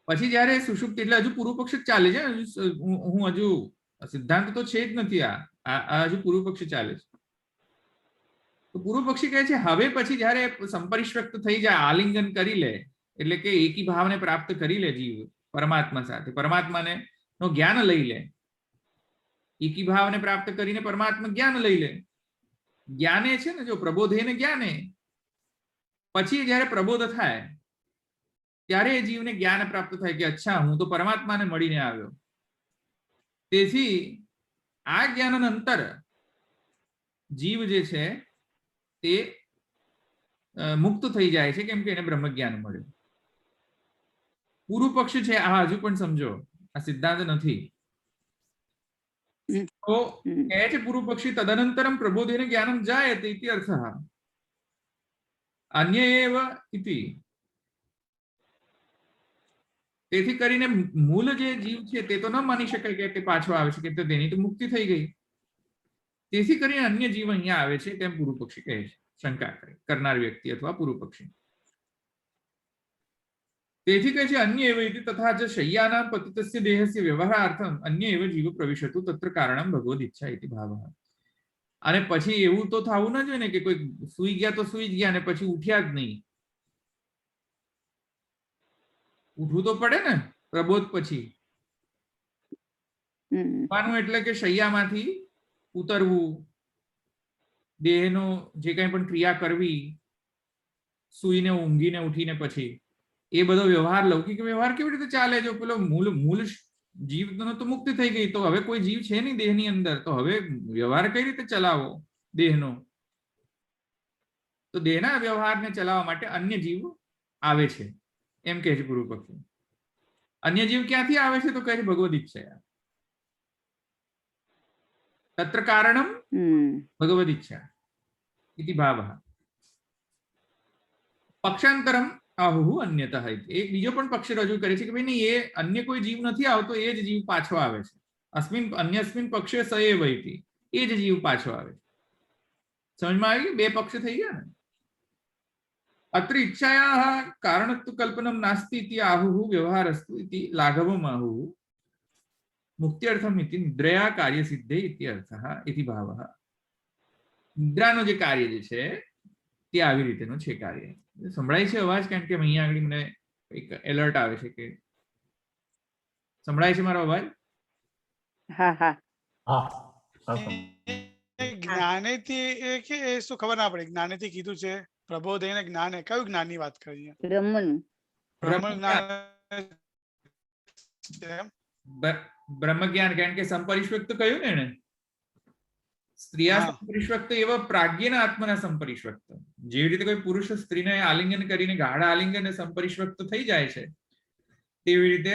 પછી જયારે સુષુપ્તિ એટલે હજુ પૂર્વ પક્ષ ચાલે છે. હું હજુ સિદ્ધાંત તો છે જ નથી, આ હજુ પૂર્વ પક્ષ ચાલે છે. તો પૂર્વ પક્ષી કહે છે હવે પછી જયારે સંપરિષ્વક્ત થઈ જાય, આલિંગન કરી લે, એટલે કે એકી ભાવને પ્રાપ્ત કરી લે જીવ પરમાત્મા સાથે, પરમાત્માને નો જ્ઞાન લઈ લે, એકી ભાવને પ્રાપ્ત કરીને પરમાત્મા જ્ઞાન લઈ લે. જ્ઞાને છે ને, જો પ્રબોધે ને જ્ઞાને, પછી જયારે પ્રબોધ થાય ત્યારે એ જીવને જ્ઞાન પ્રાપ્ત થાય કે અચ્છા હું તો પરમાત્માને મળીને આવ્યો. તેથી આ જ્ઞાન અંતર જીવ જે છે તે મુક્ત થઈ જાય છે, કેમ કે એને બ્રહ્મ જ્ઞાન મળ્યું. પૂર્વ પક્ષ છે આ, હજુ પણ સમજો, આ સિદ્ધાંત નથી. તો કહે છે પૂર્વ પક્ષી તદનંતરમ પ્રબોધેન જ્ઞાનમ જાયતે ઇતિ અર્થઃ અન્ય એવ ઇતિ. તેથી કરીને મૂળ જે જીવ છે તે તો ન માની શકાય કે તે પાછો આવે છે, કે તેની તો મુક્તિ થઈ ગઈ. તેથી કરીને અન્ય જીવ અહીંયા આવે છે તેમ પૂર્વ પક્ષી કહે છે, શંકા કરનાર વ્યક્તિ અથવા પૂર્વ પક્ષી. તેથી કહે છે અન્ય એવ ઇતિ તથા જ શય્યાના પતિતસ્ય દેહસ્ય વ્યવહારાર્થમ અન્ય એવ જીવ પ્રવિશતુ તત્ર કારણમ ભગવદ ઈચ્છા ઇતિ ભાવઃ. અને પછી એવું તો થવું ન જોઈએ ને કે કોઈ સુઈ ગયા તો સુઈ જ ગયા ને પછી ઉઠ્યા જ નહીં. ઉઠવું તો પડે ને પ્રબોધ પછી. એટલે કે શૈયામાંથી ઉતરવું, દેહનો જે કઈ પણ ક્રિયા કરવી, સુઈને ઊંઘીને ઉઠીને પછી એ બધો વ્યવહાર, લૌકિક વ્યવહાર કેવી રીતે ચાલે? જો પેલો મૂળ જીવ તો મુક્તિ થઈ ગઈ, તો હવે કોઈ જીવ છે નહીં દેહની અંદર, તો હવે વ્યવહાર કઈ રીતે ચલાવો દેહનો? તો દેહના વ્યવહારને ચલાવવા માટે અન્ય જીવ આવે છે એમ કહે છે પૂર્વ પક્ષી. અન્ય જીવ ક્યાંથી આવે છે તો કહે છે ભગવદ ઈચ્છા. તત્ર કારણમ ભગવદ ઈચ્છા ઇતિ ભાવઃ. પક્ષાંતરમ આહુઃ અન્યતઃ. એક બીજો પણ પક્ષ રજૂ કરે છે કે ભાઈ નહીં, એ અન્ય કોઈ જીવ નથી આવતો, એ જ જીવ પાછો આવે છે. અન્યસ્મિન પક્ષે સ એવ ઇતિ. એ જ જીવ પાછો આવે છે. સમજમાં આવી ગયું? બે પક્ષ થઈ ગયા ને. અત્ર ઈચ્છાયાઃ કારણત્વ કલ્પનમ નાસ્તિ ઇતિ આહુઃ વ્યવહારસ્તુ ઇતિ લાઘવમ આહુઃ મુક્ત્યર્થમ ઇતિ નિદ્રયા કાર્ય સિદ્ધે ઇતિ અર્થઃ ઇતિ ભાવઃ. નિદ્રાનો જે કાર્ય જે છે તે આવી રીતેનો છે કાર્ય. સંભળાય છે અવાજ? કારણ કે અહીંયા આગળ મને એક એલર્ટ આવે છે કે સંભળાય છે મારો અવાજ? હા હા હા હા, જ્ઞાનેથી એ કે એ શું ખબર ના પડે. જ્ઞાનેથી કીધું છે પ્રબોધેન જ્ઞાને. કયું જ્ઞાનની વાત કરી છે? બ્રહ્મનું. બ્રહ્મ જ્ઞાન છે એમ? બ્રહ્મ જ્ઞાન કારણ કે સંપરિશ્વક્ત કહ્યું ને એને. સ્ત્રીયા હા. સંપરિશ્વક્ત એવા પ્રાજ્ઞના આત્મના સંપરિશ્વક્ત. જેવી રીતે કોઈ પુરુષ સ્ત્રીને આલિંગન કરીને ગાઢ આલિંગન સંપરિશ્વક્ત થઈ જાય છે, તેવી રીતે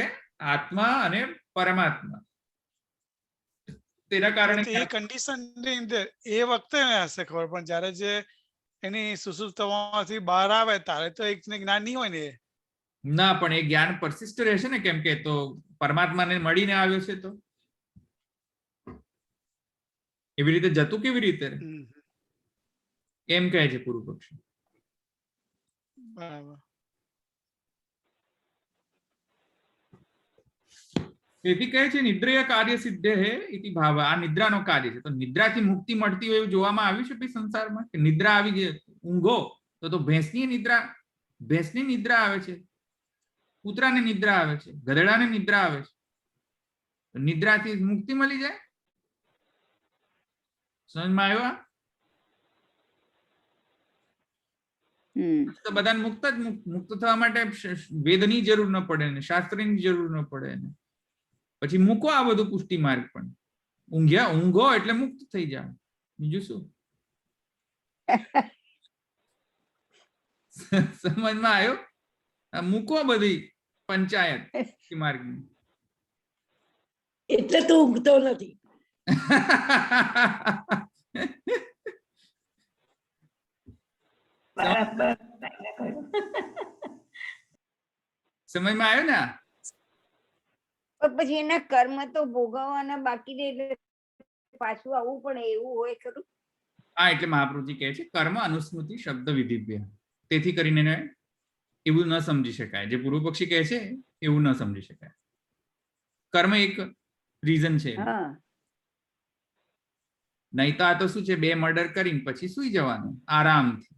આત્મા અને પરમાત્મા તેના કારણે એ કન્ડિશન ની અંદર એ વખતે એને હશે ખબર, પણ જ્યારે જે એની સુસુપ્તમાંથી બહાર આવે ત્યારે તો એક જ્ઞાન નહીં હોય ને એ. ના, પણ એ જ્ઞાન પરસિસ્ટ રહેશે ને, કેમ કે તો પરમાત્માને મળીને આવ્યો છે. તો એવી રીતે જતું કેવી રીતે રહે? એમ કહે છે પૂર્વ પક્ષી. બરાબર. તેથી કહે છે નિદ્રય કાર્ય સિદ્ધે હે ઇતિ ભાવ. આ નિદ્રાનો કાર્ય છે. તો નિદ્રાથી મુક્તિ મળતી હોય એવું જોવામાં આવ્યું છે ભાઈ સંસારમાં, કે નિદ્રા આવી ગઈ ઊંઘો તો ભેંસની નિદ્રા આવે છે, કૂતરાને નિદ્રા આવે છે, ગધેડાને નિદ્રા આવે છે. નિદ્રાથી મુક્તિ મળી જાય. સમજમાં આવ્યો? તો બધાને મુક્ત થવા માટે વેદની જરૂર ન પડે ને શાસ્ત્રની જરૂર ન પડે ને. પછી મૂકો આ બધું પુષ્ટિ માર્ગ. પણ ઊંઘો એટલે મુક્ત થઈ જાવ. બીજું શું? સમજમાં આવ્યો? મૂકો બધી પંચાયત માર્ગની. એટલે તો ઊંઘતો નથી. બરાબર. સમજમાં આવ્યો ને? પણ પછી એના કર્મ તો ભોગવવાના બાકી રહે એટલે પાછું આવવું પડે એવું હોય ખરું? હા, એટલે મહાપ્રભુજી કહે છે કર્મ અનુસ્મૃતિ શબ્દ વિધિભ્ય. તેથી કરીને એવું ન સમજી શકાય. જે પૂર્વ પક્ષી કહે છે એવું ન સમજી શકાય. કર્મ એક રીઝન છે. નહીં તો આ તો શું છે, 2 મર્ડર કરીને પછી સુઈ જવાનું આરામથી.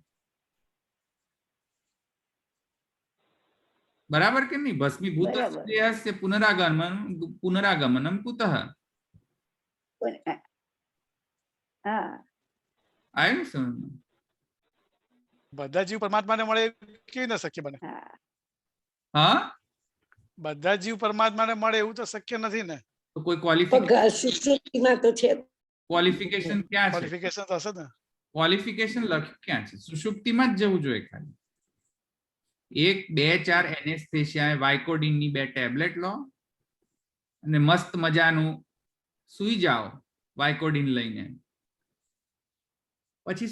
બરાબર કે નહીં? ભસ્મીભૂત પુનરાગમનમ કુતઃ. આવ્યું ને સમજમાં? બધા જીવ પરમાત્માને મળે કેવી ન શક્ય બને? હા, બધા જીવ પરમાત્માને મળે એવું તો શક્ય નથી ને. તો કોઈ સુષુપ્તિમાં તો છે. ક્વોલિફિકેશન ક્યાં છે? ક્વોલિફિકેશન તો હશે ને. ક્વોલિફિકેશન લખ્યું ક્યાં છે? સુષુપ્તિમાં જ જવું જોઈએ ખાલી. 1, 2, 4 એનેસ્થેસિયા વાઇકોડિનની 2 ટેબ્લેટ લો અને મસ્ત મજાનું સુઈ જાઓ વાઇકોડિન લઈને. પછી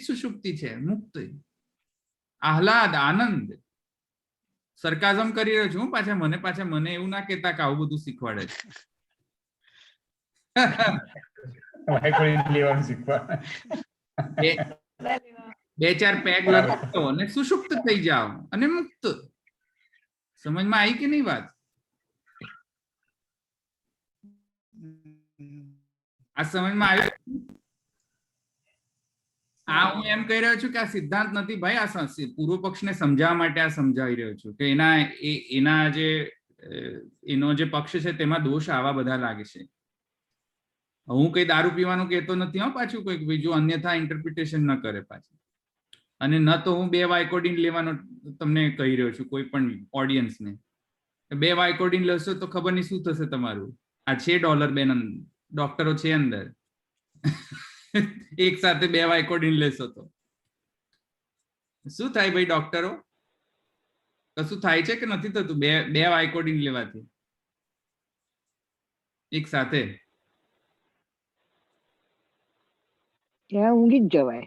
સુષુપ્તિ છે, મુક્તિ, આહલાદ, આનંદ. સરકાઝમ કરી રહ્યો છું પાછા મને એવું ના કહેતા કે આવું બધું શીખવાડે છે. લેવાનું શીખવા. 2-4 પેગ લગાવો અને સુષુપ્ત થઈ જાઓ અને મુક્ત. સમજમાં આવી કે નહીં વાત? આ સમજમાં આવ્યું? આ હું એમ કહી રહ્યો છું કે આ સિદ્ધાંત નથી ભાઈ, આ પૂર્વ પક્ષને સમજાવવા માટે આ સમજાવી રહ્યો છું કે એનો જે પક્ષ છે તેમાં દોષ આવા બધા લાગે છે. હું કઈ દારૂ પીવાનું કહેતો નથી હો પાછું, કોઈ બીજું અન્યથા ઇન્ટરપ્રિટેશન ન કરે પાછું. અને ન તો હું 2 વાઇકોડિન લેવાનો તમને કહી રહ્યો છું કોઈ પણ ઓડિયન્સને. 2 વાઇકોડિન લેશો તો ખબર નહીં શું થશે તમારું. આ છે $2 ડોક્ટરો છે અંદર. એક સાથે 2 વાઇકોડિન લેશો તો શું થાય ભાઈ ડોક્ટરો? કશું થાય છે કે નથી થતું બે બે વાયકોડિન લેવાથી એક સાથે? ત્યાં ઊંઘી જ જવાય.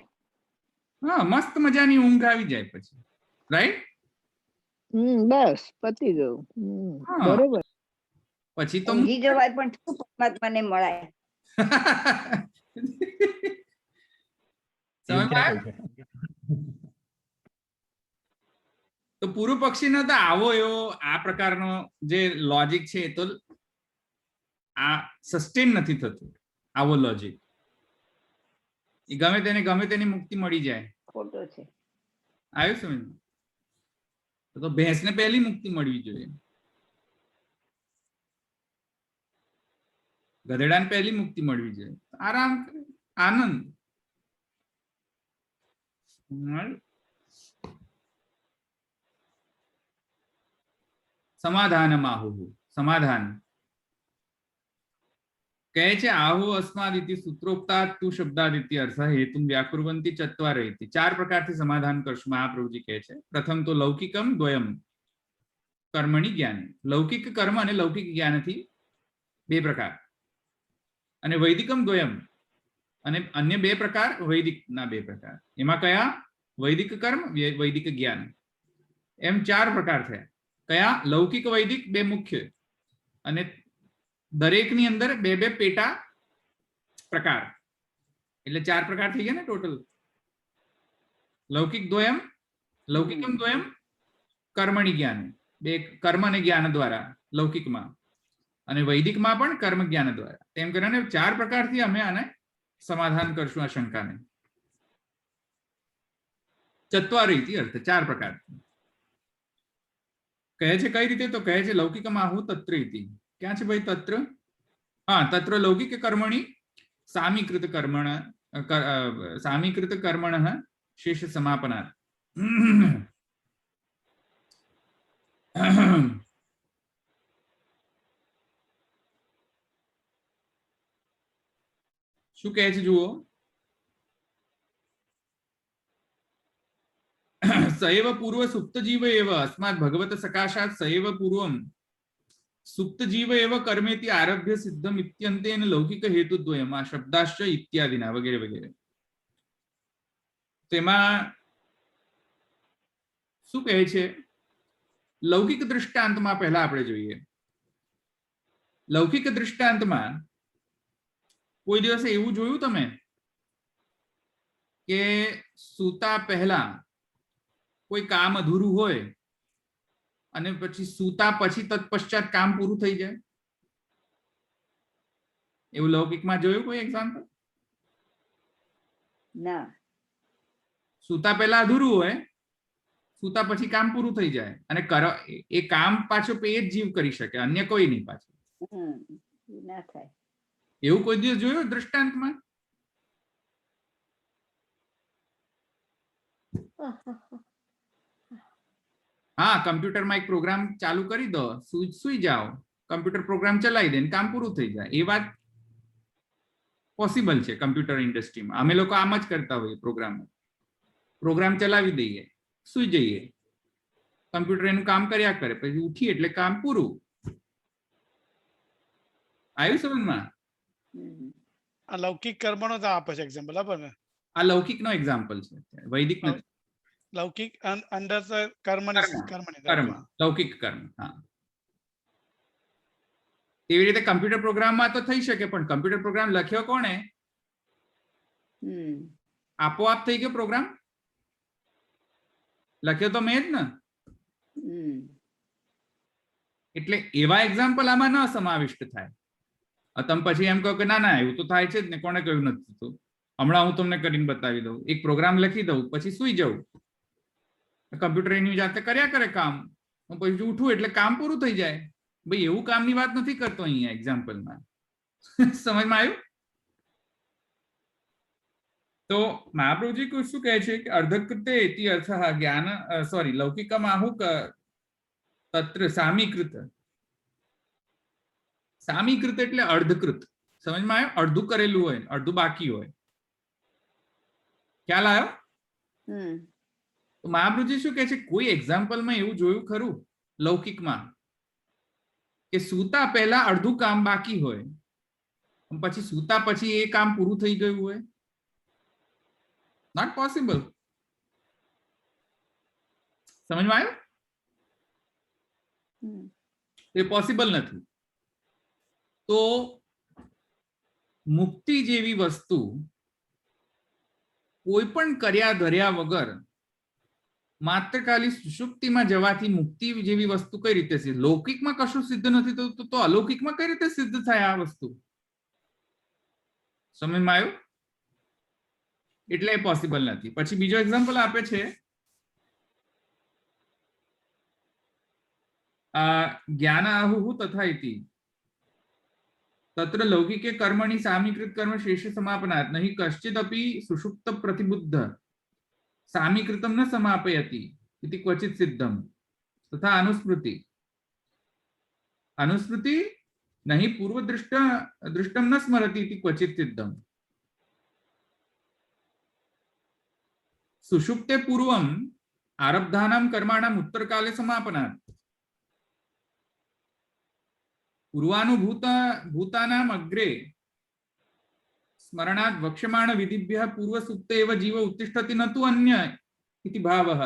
હા, મસ્ત મજાની ઊંઘ આવી જાય પછી, રાઈટ? બસ પતી ગયું. હા. બરોબર. પછી તો ઊંઘી જવાય પણ શું પરમાત્માને મળાય? એવું સમજમાં ક્યાં આવ્યું? કહે છે? તો પૂર્વ પક્ષીનો તો આવો એવો આ પ્રકારનો જે લોજિક છે એ તો આ સસ્ટેન નથી થતું. આવો લોજિક એ ગમે તેની મુક્તિ મળી જાય. ખોટો છે. આવ્યું સમજ? તો ભેંસને પહેલી મુક્તિ મળવી જોઈએ, ગધેડાને પહેલી મુક્તિ મળવી જોઈએ. આરામ કરે, આનંદ. સમાધાનમ આહુ, સમાધાન કહે છે આહુ અસ્માદિતિ સૂત્રોક્તાત તુ શબ્દાદિતિ અર્થ હેતુમ વ્યાકુર્વંતી ચત્વારૈતિ. 4 પ્રકારથી સમાધાન કરશું મહાપ્રભુજી કહે છે. પ્રથમ તો લૌકિકમ દ્વયમ કર્મણી જ્ઞાન. લૌકિક કર્મ અને લૌકિક જ્ઞાનથી 2 પ્રકાર, અને વૈદિકમ દ્વયમ અને અન્ય 2 પ્રકાર વૈદિકના 2 પ્રકાર. એમાં કયા? વૈદિક કર્મ, વૈદિક જ્ઞાન, એમ 4 પ્રકાર થયા. કયા? લૌકિક વૈદિક 2 મુખ્ય, અને દરેકની અંદર 2 પેટા પ્રકાર, એટલે 4 પ્રકાર થઈ ગયા ને ટોટલ. લૌકિક દ્વયમ, લૌકિકમ દ્વયમ કર્મણી જ્ઞાન, 2 કર્મ અને જ્ઞાન દ્વારા લૌકિકમાં, અને વૈદિકમાં પણ કર્મ જ્ઞાન દ્વારા. તેમ કરીને 4 પ્રકારથી અમે આને સમાધાન કરશું આ શંકાને. ચત્વારીથી અર્થ 4 પ્રકાર. કહે છે કઈ રીતે? તો કહે છે લૌકિકમાં આહુ તત્ર ઇતિ. ક્યાં છે ભાઈ તત્ર? હા, તત્ર લૌકિક કર્મણી સામીકૃત કર્મણ સામીકૃત કર્મણ શેષ સમાપનાत्. શું કહે છે જુઓ? સૈવ પૂર્વ સુપ્ત જીવ એવ અસ્માત ભગવત સકાશાત સૈવ પૂર્વમ સુપ્ત જીવ એવ કર્મેતિ આરભ્ય સિદ્ધમ ઇત્યંતેન લૌકિક હેતુ દ્વયમ આ શબ્દાશ્ચ ઇત્યાદિના વગેરે વગેરે. તેમાં શું કહે છે? લૌકિક દૃષ્ટાંતમાં પહેલા આપણે જોઈએ. લૌકિક દૃષ્ટાંતમાં કોઈ દિવસે એવું જોયું તમે કે સૂતા પહેલા કોઈ કામ અધૂરું હોય અને પછી સૂતા પછી તત્પશ્ચાત કામ પૂરું થઈ જાય? એવું લૌકિકમાં જોયું કોઈ એક્ઝામ્પલ? ના. સૂતા પહેલા અધૂરું હોય, સૂતા પછી કામ પૂરું થઈ જાય, અને એ કામ પાછો એ જ જીવ કરી શકે, અન્ય કોઈ નહીં પાછું. ના થાય. એવું કોઈ દિવસ જોયું દૃષ્ટાંતમાં? હા, કમ્પ્યુટરમાં એક પ્રોગ્રામ ચાલુ કરી દો, સુઈ જાઓ, કમ્પ્યુટર પ્રોગ્રામ ચલાવી દે ને કામ પૂરું થઈ જાય. એ વાત પોસિબલ છે કમ્પ્યુટર ઇન્ડસ્ટ્રીમાં. અમે લોકો આમ જ કરતા હોઈએ. પ્રોગ્રામ ચલાવી દઈએ, સુઈ જઈએ, કમ્પ્યુટર એનું કામ કર્યા કરે, પછી ઉઠી એટલે કામ પૂરું. આવ્યું સમજમાં? આ લૌકિક કર્મનો તો આપે છે એક્ઝામ્પલ, બરાબર ને? આ લૌકિક નો એક્ઝામ્પલ છે, વૈદિક નથી. લૌકિક અંડર કર્મની કર્મ, લૌકિક કર્મ. હા, એવી રીતે કમ્પ્યુટર પ્રોગ્રામમાં તો થઈ શકે, પણ કમ્પ્યુટર પ્રોગ્રામ લખ્યો કોણે? આપોઆપ થઈ ગયો પ્રોગ્રામ? લખ્યો તો મેં જ ને. એટલે એવા એક્ઝામ્પલ આમાં ન સમાવિષ્ટ થાય. તમે પછી એમ કહો કે ના ના એવું તો થાય છે જ ને, કોને કહ્યું નથી થતું? હમણાં હું તમને કરીને બતાવી દઉં. એક પ્રોગ્રામ લખી દઉં, પછી સુઈ જવું, કમ્પ્યુટર એની જાતે કર્યા કરે કામ, પછી ઉઠું એટલે કામ પૂરું થઈ જાય. ભાઈ એવું કામની વાત નથી કરતો અહીંયા એક્ઝામ્પલમાં. સમજમાં આવ્યું? તો મહાપ્રભુજી શું કહે છે કે અર્ધકૃતે ઇતિ અર્થઃ જ્ઞાન સોરી લૌકિકમ આહુ તત્ર સામીકૃત. સામીકૃત એટલે અર્ધકૃત. સમજમાં આવ્યું? અડધું કરેલું હોય, અડધું બાકી હોય. ખ્યાલ આવ્યો? તો મહાપ્રભુજી શું કહે છે, કોઈ એક્ઝામ્પલમાં એવું જોયું ખરું લૌકિકમાં કે સૂતા પહેલા અડધું કામ બાકી હોય પછી સૂતા પછી એ કામ પૂરું થઈ ગયું હોય? Not possible. સમજમાં આવ્યું? એ પોસિબલ નથી. તો મુક્તિ જેવી વસ્તુ કોઈ પણ કર્યા ધર્યા વગર માત્ર ખાલી સુષુપ્તિમાં જવાથી મુક્તિ જેવી વસ્તુ કઈ રીતે સિદ્ધ? લૌકિકમાં કશું સિદ્ધ નથી થતું તો અલૌકિકમાં કઈ રીતે સિદ્ધ થાય આ વસ્તુ? સમજમાં આવ્યું? એટલે પોસિબલ નથી. પછી બીજો એક્ઝામ્પલ આપે છે જ્ઞાન આહુઃ તથા ઇતિ તત્ર લૌકિકે કર્મણિ સામીકૃત કર્મ શેષ સમાપનાत् નહીં કશ્ચિદપી સુષુપ્ત પ્રતિબુદ્ધ સામીકૃતમ ન સમાપયતિ इति क्वचित् सिद्धम तथा अनुस्मृति अनुस्मृति नहीं पूर्व दृष्टम न स्मरति इति क्वचित् सिद्धम सुषुप्ते पूर्वम आरब्धानां कर्माणां उत्तरकाले समापनात् पूर्वानुभूतानाम् अग्रे स्मरणात् वक्ष्यमाण विधिभ्यः पूर्वसुप्ते एव जीव उत्तिष्ठति न तु अन्य इति भावः.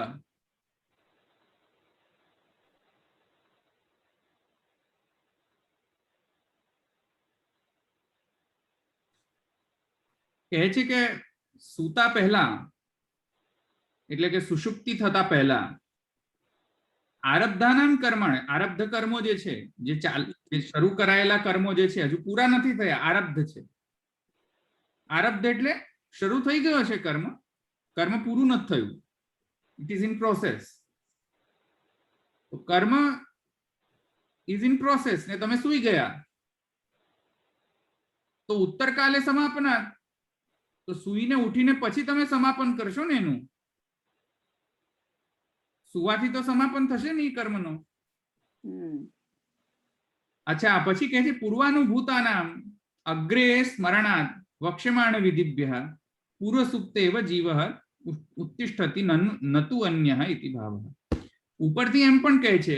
કહે છે કે સૂતા પહેલા એટલે કે સુષુપ્તિ થતા પહેલા આરબ્ધાનામ કર્મણ આરબ્ધ કર્મો જે છે જે શરૂ કરાયેલા કર્મો જે છે હજુ પૂરા નથી થયા, આરબ્ધ છે. આરબ્ધ એટલે શરૂ થઈ ગયો છે કર્મ, કર્મ પૂરું નથી થયું, ઇટ ઇઝ ઇન પ્રોસેસ. તો કર્મ ઇઝ ઇન પ્રોસેસ ને તમે સૂઈ ગયા તો ઉત્તરકાલે સમાપના, તો સૂઈને ઉઠીને પછી તમે સમાપન કરશો ને એનું. સુવાથી તો સમાપન થશે ને કર્મનો. અચ્છા, પછી કહે છે પૂર્વાનુભૂતાનામ અગ્રે સ્મરણાत् વક્ષ્યમાણ વિધિભ્યઃ પૂર્વ સુપ્તેવ જીવઃ ઉત્તિષ્ઠતિ ન તુ અન્યઃ ઇતિ ભાવઃ. ઉપરથી એમ પણ કહે છે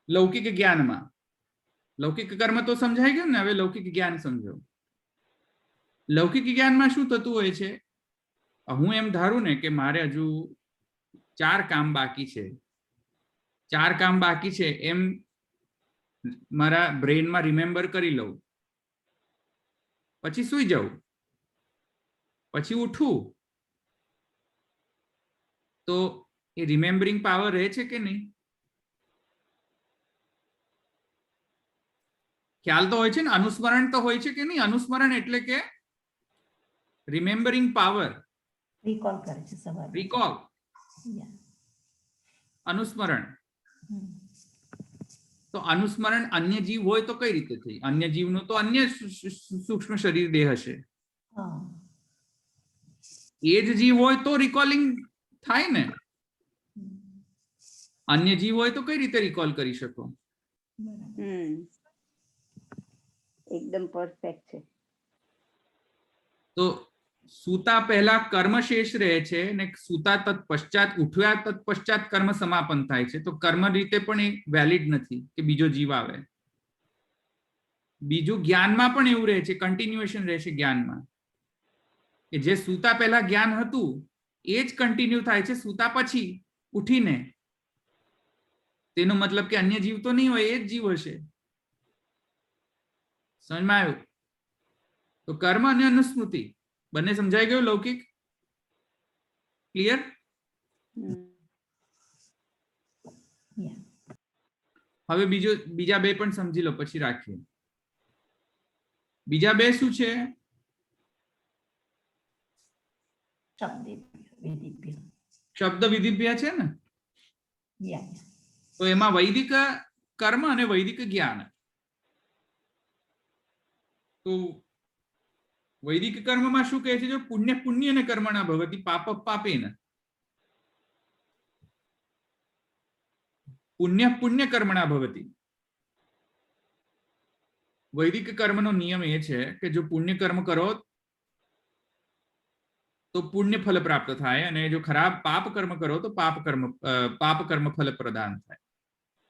લૌકિક જ્ઞાનમાં, લૌકિક કર્મ તો સમજાઈ ગયું ને, હવે લૌકિક જ્ઞાન સમજો. લૌકિક જ્ઞાનમાં શું થતું હોય છે, હું એમ ધારું ને કે મારે હજુ 4 કામ બાકી છે, 4 કામ બાકી છે એમ મારા બ્રેનમાં રિમેમ્બર કરી લઉં, પછી સૂઈ જાઉં, પછી ઉઠું તો એ રિમેમ્બરિંગ પાવર રહે છે કે નહીં? ખ્યાલ તો હોય છે ને, અનુસ્મરણ તો હોય છે કે નહીં? અનુસ્મરણ એટલે કે રિમેમ્બરિંગ પાવર, રિકોલ કરે છે સવારે. રિકોલ, અનુસ્મરણ. તો અનુસ્મરણ અન્ય જીવ હોય તો કઈ રીતે થઈ? અન્ય જીવનું તો અન્ય સૂક્ષ્મ શરીર દેહ હશે, એ જ જીવ હોય તો રિકોલિંગ થાય ને. અન્ય જીવ હોય તો કઈ રીતે રિકોલ કરી શકો? એકદમ પરફેક્ટ છે. તો સૂતા પહેલા કર્મ શેષ રહે છે ને સૂતા તત્પશ્ચાત ઉઠ્યા તત્પશ્ચાત કર્મ સમાપન થાય છે. તો કર્મ રીતે પણ એ વેલિડ નથી કે બીજો જીવ આવે. બીજું જ્ઞાનમાં પણ એવું રહે છે, કન્ટિન્યુએશન રહે છે જ્ઞાનમાં, કે જે સૂતા પહેલા જ્ઞાન હતું એ જ કન્ટિન્યુ થાય છે સૂતા પછી ઉઠીને. તેનો મતલબ કે અન્ય જીવ તો નહીં હોય, એ જ જીવ હશે. સમજમાં આવ્યું? તો કર્મ અને અનુસ્મૃતિ બંને સમજાઈ ગયું? લૌકિક ક્લિયર? હવે બીજા બે પણ સમજી લો પછી રાખીએ. બીજા બે શું છે? શબ્દ વિધિભ્ય છે ને, તો એમાં વૈદિક કર્મ અને વૈદિક જ્ઞાન. તો વૈદિક કર્મમાં શું કહે છે? જો પુણ્ય પુણ્યને કર્મણા ભવતિ પાપ પાપેન, પુણ્ય પુણ્ય કર્મણા ભવતિ. વૈદિક કર્મનો નિયમ એ છે કે જો પુણ્ય કર્મ કરો તો પુણ્ય ફલ પ્રાપ્ત થાય, અને જો ખરાબ પાપ કર્મ કરો તો પાપ કર્મ ફલ પ્રદાન થાય.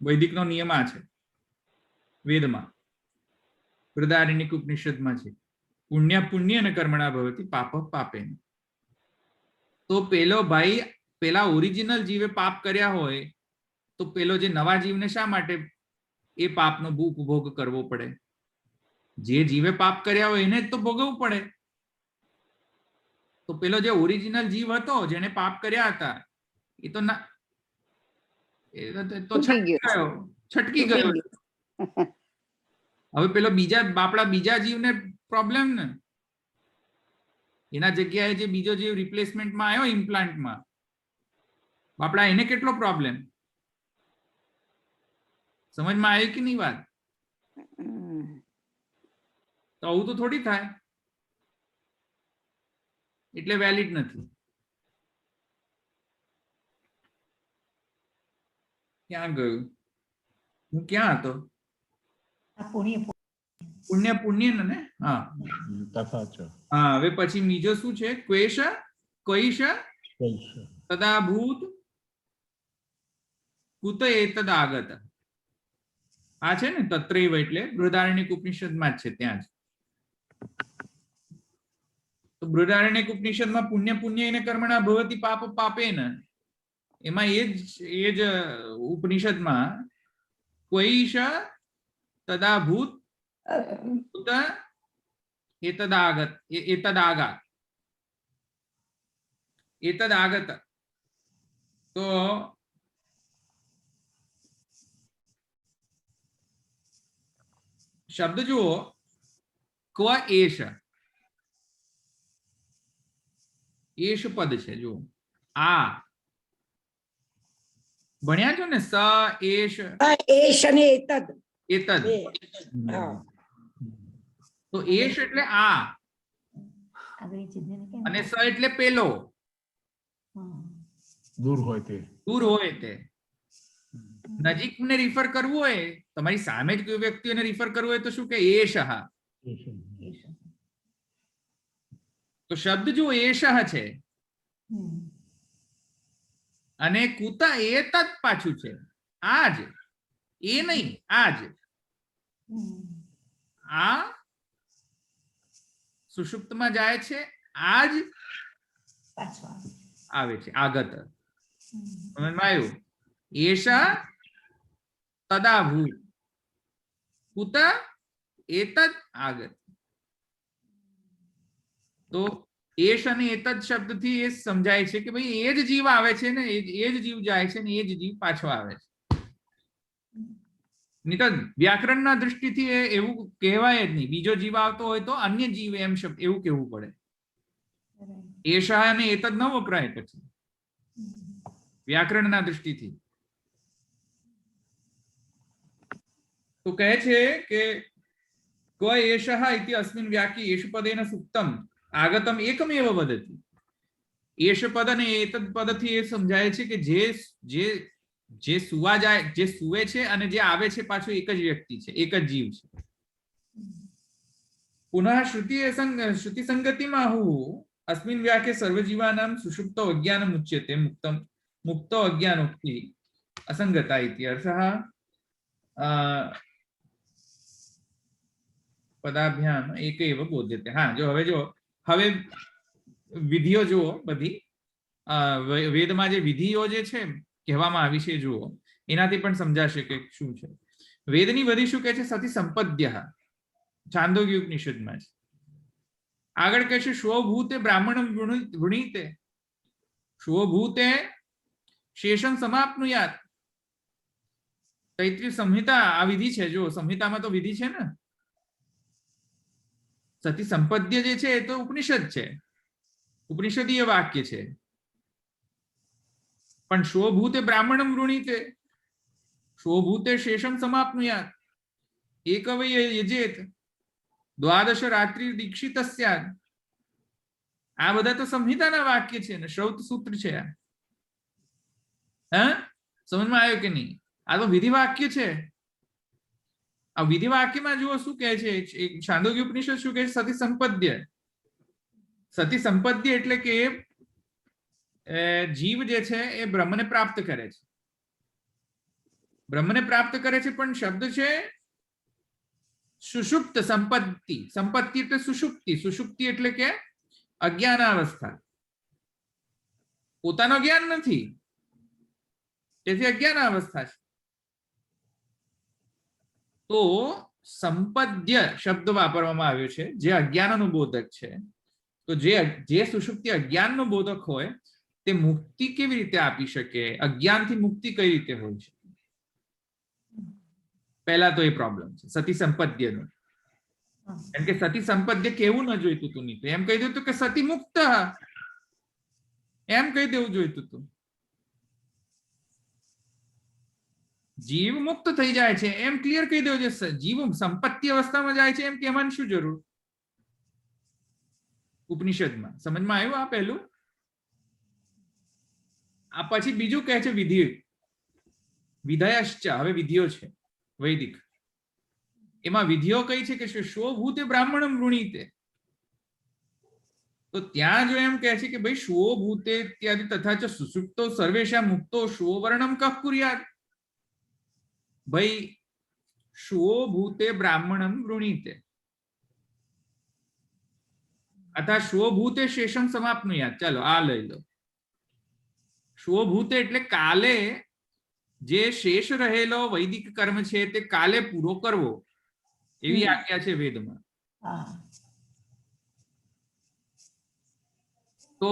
વૈદિકનો નિયમ આ છે. વેદમાં બૃહદારણ્યક ઉપનિષદમાં છે, પુણ્ય કર્મણા ભવતિ પાપ પાપેન. તો પેલા ઓરિજિનલ જીવે પાપ કર્યા હોય તો પેલો જે નવા જીવને શા માટે એ પાપનો ભોગ કરવો પડે? જે જીવે પાપ કર્યા હોય એને જ તો ભોગવવું પડે. તો પેલો જે ઓરિજિનલ જીવ હતો જેને પાપ કર્યા હતા એ તો છટકી ગયો. હવે પેલો બીજા જીવને પ્રોબ્લેમ ને, એના જગ્યાએ જે બીજો જીવ રિપ્લેસમેન્ટમાં આવ્યો ઇમ્પ્લાન્ટમાં, બાપડા એને કેટલો પ્રોબ્લેમ? સમજમાં આવી કે નહીં વાત? તો આવું તો થોડી થાય, એટલે વેલિડ નથી. ક્યાં ગયું? હું ક્યાં હતો? આ પુણ્ય પુણ્ય ને? હા તથા ચ હા. હવે પછી બીજો શું છે? ક્વેશ ક્વૈશ તદા ભૂત કુત એતદ આગત. આ છે ને તત્રૈવ, એટલે બૃહદારણ્યક ઉપનિષદમાં જ છે. ત્યાં જ તો બૃહદારણ્યક ઉપનિષદમાં પુણ્ય એને કર્મણા ભવતિ પાપ પાપેન, એમાં એ જ ઉપનિષદમાં ક્વૈશ તદા ભૂત કુત એતદ આગત. તો શબ્દ જુઓ, ક્વ એશ, એશ પદ છે. જુઓ, આ ભણ્યા છો ને? સ એશ એશ અને એતદ. એતદ. હા. તો એશ એટલે આ, આગળ ચિહ્નને કેમ અને સ એટલે પેલો, હા. દૂર હોય તે. દૂર હોય તે. નજીકને રિફર કરવું હોય, તમારી સામે જ કોઈ વ્યક્તિને રિફર કરવું હોય તો શું કે એશ. તો શબ્દ જો એશ છે, અને કુતા એતદ પાછું છે. આજ, એ નહીં, આજ. આ સુષુપ્તમાં જાય છે, આજ આવે છે, આગત. સમજમાં આવ્યું? એશ તદા ભૂત કુત એતદ આગત. તો એશ અને એતદ શબ્દથી એ સમજાય છે કે ભાઈ એ જ જીવ આવે છે ને, એ જ જીવ જાય છે ને એ જ જીવ પાછો આવે છે. નહીં તો વ્યાકરણના દૃષ્ટિથી એવું કહેવાય જ નહીં. બીજો જીવ આવતો હોય તો અન્ય જીવ એમ શબ્દ એવું કહેવું પડે. એશ અને એતદ ન વપરાય પછી વ્યાકરણના દૃષ્ટિથી. તો કહે છે કે ક્વ એષઃ ઇતિ અસ્મિન વ્યાક્ય એષ પદેન સુક્તમ આગતમ એકમેવ વદતિ. એષ પદ અને એતદ પદથી એ સમજાય છે કે જે સુવા જાય, જે સુવે છે અને જે આવે છે પાછું એક જ વ્યક્તિ છે, એક જ જીવ છે. પુનઃ શ્રુતિ સંગતિમાં હું અસ્મિન વ્યાક્ય સર્વજીવાનામ સુષુપ્તો અજ્ઞાનમ ઉચ્યતે મુક્તો અજ્ઞાનોક્તિ અસંગતા ઇતિ અર્થઃ પદાભ્યામ એકૈવ બોધ્યતે. હા, હવે વિધિઓ જુઓ, બધી વેદમાં જે વિધિઓ જે છે કહેવામાં આવી છે જુઓ, એનાથી પણ સમજાશે કે શું છે. વેદની બધી શું કહે છે? સતી સંપદ્ય, છાંદોગ્ય ઉપનિષદમાં છે. આગળ કહે છે સ્વભૂતે બ્રાહ્મણમ વૃણીતે સ્વભૂતે શેષમ સમાપ્નુયાત. તૈત્રીય સંહિતા આ વિધિ છે. જો સંહિતામાં તો વિધિ છે ને. સતી સંપદ્ય જે છે એ તો ઉપનિષદ છે, ઉપનિષદીય વાક્ય છે. પણ સ્વભૂતે બ્રાહ્મણમ વૃણીતે સ્વભૂતે શેષમ સમાપ્નુયાત એકવૈ યજેત દ્વાદશ રાત્રિ દીક્ષિત સ્યાદ. આ બધા તો સંહિતાના વાક્ય છે ને, શ્રૌત સૂત્ર છે. હા, સમજમાં આવ્યો કે નહીં? આ તો વિધિ વાક્ય છે. આ વિધિ વાક્યમાં જુઓ શું કહે છે. છાંદોગ્ય ઉપનિષદ શું કહે છે? સતી સંપદ્ય. સતી સંપત્તિ એટલે કે જીવ જે છે એ બ્રહ્મને પ્રાપ્ત કરે છે, બ્રહ્મને પ્રાપ્ત કરે છે, પણ શબ્દ છે સુષુપ્ત સંપત્તિ. સંપત્તિ એટલે સુષુપ્તિ, સુષુપ્તિ એટલે કે અજ્ઞાન અવસ્થા. પોતાનો જ્ઞાન નથી, તેથી અજ્ઞાન અવસ્થા છે. તો સંપદ્ય શબ્દ વાપરવામાં આવ્યો છે, જે અજ્ઞાનનું બોધક છે. તો જે સુષુપ્તિ અજ્ઞાનનું બોધક હોય તે મુક્તિ કેવી રીતે આપી શકે? અજ્ઞાનથી મુક્તિ કઈ રીતે હોય છે? પહેલા તો એ પ્રોબ્લેમ છે સતી સંપદ્યનો. કેમ કે સતી સંપદ્ય કેવું ન જોઈતું હતું, નહીં એમ કહી દેતું કે સતી મુક્ત, એમ કહી દેવું જોઈતું હતું. જીવ મુક્ત થઈ જાય છે એમ ક્લિયર કહી દેવું છે. જીવ સંપત્તિ અવસ્થામાં જાય છે એમ કહેવાની શું જરૂર? ઉપનિષદમાં સમજમાં આવ્યું આ પહેલું. આ પછી બીજું કહે છે વિધિ, વિધયશ્ચ. હવે વિધિઓ છે વૈદિક, એમાં વિધિઓ કઈ છે કે શોભૂતે બ્રાહ્મણમ વૃણીતે. તો ત્યાં જો એમ કહે છે કે ભાઈ શોભૂતે ઇત્યાદિ તથા ચ સુષુપ્તો સર્વેશા મુક્તો શોવર્ણમ કઃ કુર્યાત. ભાઈ શોભૂતે બ્રાહ્મણમ વૃણીતે અથવા શોભૂતે શેષમ સમાપ્નુયાત. ચાલો આ લઈ લો. શોભૂતે એટલે કાલે જે શેષ રહેલો વૈદિક કર્મ છે તે કાલે પૂરો કરવો, એવી આજ્ઞા છે વેદમાં. તો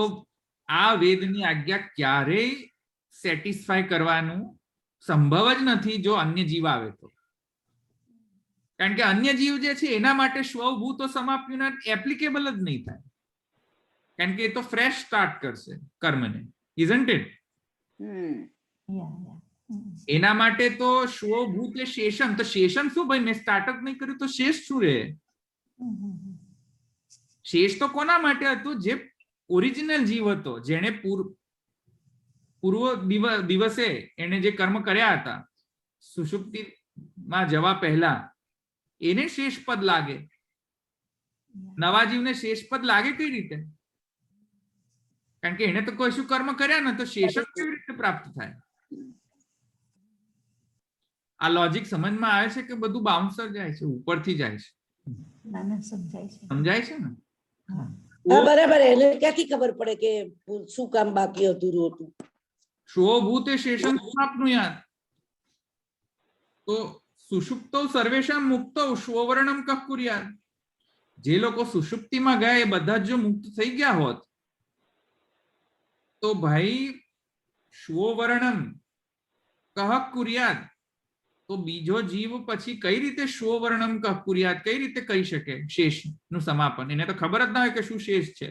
આ વેદની આજ્ઞા ક્યારેય સેટિસ્ફાય કરવાનું સંભવ જ નથી જો અન્ય જીવ આવે તો. કારણ કે અન્ય જીવ જે છે એના માટે સ્વભૂતો સમાપ્તિના એપ્લિકેબલ જ નહીં થાય, કારણ કે એ તો ફ્રેશ સ્ટાર્ટ કરશે કર્મને, ઇઝન્ટ ઇટ? એના માટે તો સ્વભૂત શેષમ. તો શેષમ શું ભાઈ? મેં સ્ટાર્ટ જ નહીં કર્યું તો શેષ શું રહે? શેષ તો કોના માટે હતું? જે ઓરિજિનલ જીવ હતો, જેને પૂર્વ દિવસે એને જે કર્મ કર્યા હતા સુષુપ્તિમાં જવા પહેલા, એને શેષ પદ લાગે. નવા જીવને શેષ પદ લાગે કઈ રીતે? કારણ કે એને તો કોઈ શું કર્મ કર્યા ને, તો શેષ કેવી રીતે પ્રાપ્ત થાય? આ લોજિક સમજમાં આવે છે કે બધું બાઉન્સર જાય છે, ઉપરથી જાય છે? સમજાય છે ને? બરાબર. એને ક્યાંથી ખબર પડે કે શું કામ બાકી અધૂરું હતું? શોભૂતે શેષમ સમાપ્નુયાત. તો સુષુપ્તો સર્વેશામ મુક્તો સ્વવર્ણમ કઃ કુર્યાત. જે લોકો સુષુપ્તિમાં ગયા એ બધા જો મુક્ત થઈ ગયા હોત તો ભાઈ સ્વવર્ણમ કઃ કુર્યાત. તો બીજો જીવ પછી કઈ રીતે સ્વવર્ણમ કઃ કુર્યાત કઈ રીતે કહી શકે શેષ નું સમાપન? એને તો ખબર જ ના હોય કે શું શેષ છે.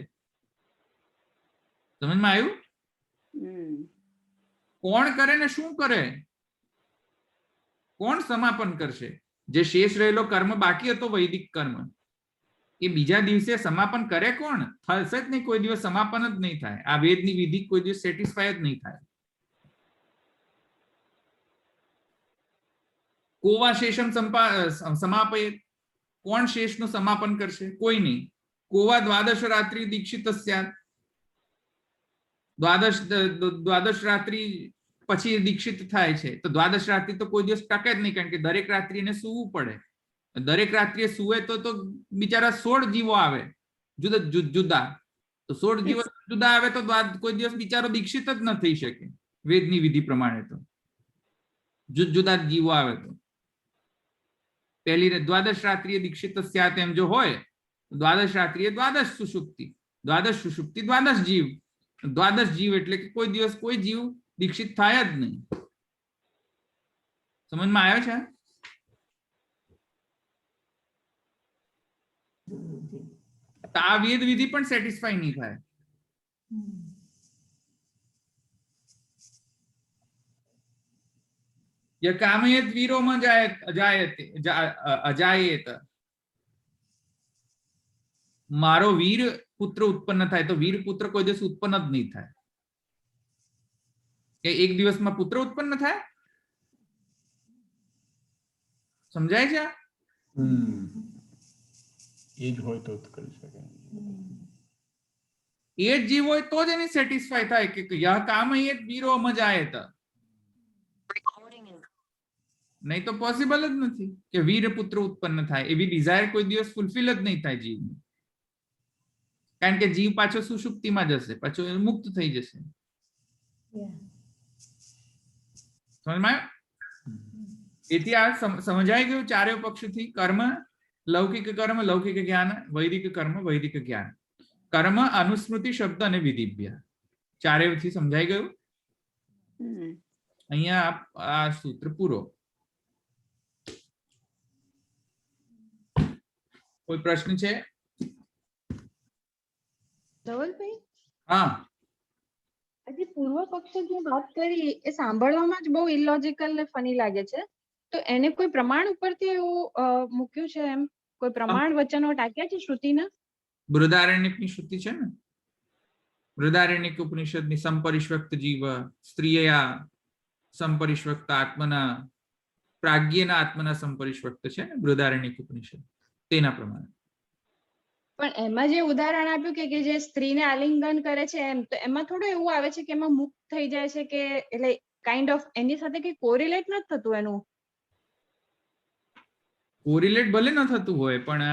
સમજમાં આવ્યું? કોણ કરે ને શું કરે? કોણ સમાપન કરશે? જે શેષ રહેલો કર્મ બાકી હતો વૈદિક કર્મ, એ બીજા દિવસે સમાપન કરે કોણ? થશે જ નહીં, કોઈ દિવસ સમાપન જ નહીં થાય. આ વેદની વિધિ કોઈ દિવસ સેટિસ્ફાય જ નહીં થાય. કોવા શેષમ સમાપયે. કોણ શેષનું સમાપન કરશે? કોઈ નહીં. કોવા દ્વાદશ રાત્રિ દીક્ષિત સ્યાત. દ્વાદશ રાત્રિ પછી દીક્ષિત થાય છે તો દ્વાદશ રાત્રિ તો કોઈ દિવસ ટકે જ નહીં, કારણ કે દરેક રાત્રિને સૂવું પડે. દરેક રાત્રિએ સૂવે તો બિચારા 16 જીવો આવે જુદા. તો 16 જીવો જુદા આવે તો કોઈ દિવસ બિચારો દીક્ષિત જ ન થઈ શકે વેદની વિધિ પ્રમાણે. તો જુદા જીવો આવે તો પહેલી દ્વાદશ રાત્રિએ દીક્ષિત સ્યાત એમ જો હોય, દ્વાદશ રાત્રિએ દ્વાદશ સુષુપ્તિ, દ્વાદશ સુષુપ્તિ દ્વાદશ જીવ. દ્વાદશ જીવ એટલે કે કોઈ દિવસ કોઈ જીવ દીક્ષિત થાય જ નહીં. સમજમાં આવ્યો છે? આ વેદ વિધિ પણ સેટિસ્ફાય નહીં થાય. કામયેત વીરોમાં અજાયેત. મારો વીર પુત્ર ઉત્પન્ન થાય તો વીર પુત્ર કોઈ દિવસ ઉત્પન્ન જ નહીં થાય. કે એક દિવસમાં પુત્ર ઉત્પન્ન થાય? સમજાય છે? એ જ હોય તો કરી શકાય. એ જ જીવ હોય તો જ એને સેટિસ્ફાય થાય કે યહ કામ યત વીરો મજાયત, નહીં તો પોસિબલ જ નથી કે વીર પુત્ર ઉત્પન્ન થાય. એવી ડિઝાયર કોઈ દિવસ ફૂલફિલ જ નહીં થાય જીવની, કારણ કે જીવ પાછો સુષુપ્તિમાં જશે, પાછો એ મુક્ત થઈ જશે. Yeah. સમજમાં? એથી આ સમજાઈ ગયું ચારે પક્ષથી. કર્મ, લૌકિક કર્મ, લૌકિક જ્ઞાન, વૈદિક કર્મ, વૈદિક જ્ઞાન. કર્મ, અનુસ્મૃતિ, શબ્દ અને વિધિભ્ય, ચારેયથી સમજાઈ ગયું. અહીંયા આ સૂત્ર પૂરો. કોઈ પ્રશ્ન છે? ધવલભાઈ, હા, આજે પૂર્વ પક્ષે જે વાત કરી એ સાંભળવામાં જ બહુ ઇલોજિકલ ને ફની લાગે છે. તો એને કોઈ પ્રમાણ ઉપરથી એવું મૂક્યું છે, એમ કોઈ પ્રમાણ વચનો ટાંક્યા છે શ્રુતિના? બૃહદારણ્યકની શ્રુતિ છે ને, બૃહદારણ્યક ઉપનિષદની સંપરિશ્વક્ત જીવ સ્ત્રીયા સંપરિશ્વક્ત આત્મના પ્રાજ્ઞેના આત્મના સંપરિશ્વક્ત છે ને બૃહદારણ્યક ઉપનિષદ, તેના પ્રમાણે. પણ એમાં જે ઉદાહરણ આપ્યું કે જે સ્ત્રીને આલિંગન કરે છે, એમ તો એમાં થોડું એવું આવે છે કે એમાં મુક્ત થઈ જાય છે કે, એટલે કાઇન્ડ ઓફ એની સાથે કઈ કોરિલેટ નથી થતું એનું. કોરિલેટ ભલે ન થતું હોય, પણ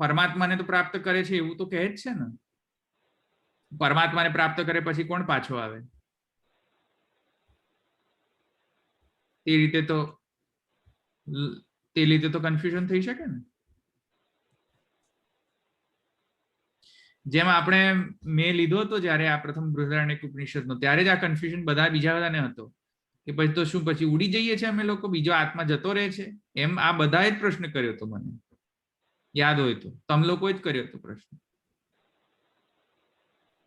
પરમાત્માને તો પ્રાપ્ત કરે છે એવું તો કહે જ છે ને. પરમાત્માને પ્રાપ્ત કરે પછી કોણ પાછો આવે? તે રીતે તો કન્ફ્યુઝન થઈ શકે ને. જેમ આપણે મેં લીધો હતો જયારે આ પ્રથમ બૃહદારણ્યક ઉપનિષદનો, ત્યારે જ આ કન્ફ્યુઝન બીજા બધાને હતો કે પછી તો શું પછી ઉડી જઈએ છીએ અમે લોકો, બીજો આત્મા જતો રહે છે એમ. આ બધાએ જ પ્રશ્ન કર્યો હતો, મને યાદ હોય તો. તમે લોકોએ જ કર્યો હતો પ્રશ્ન,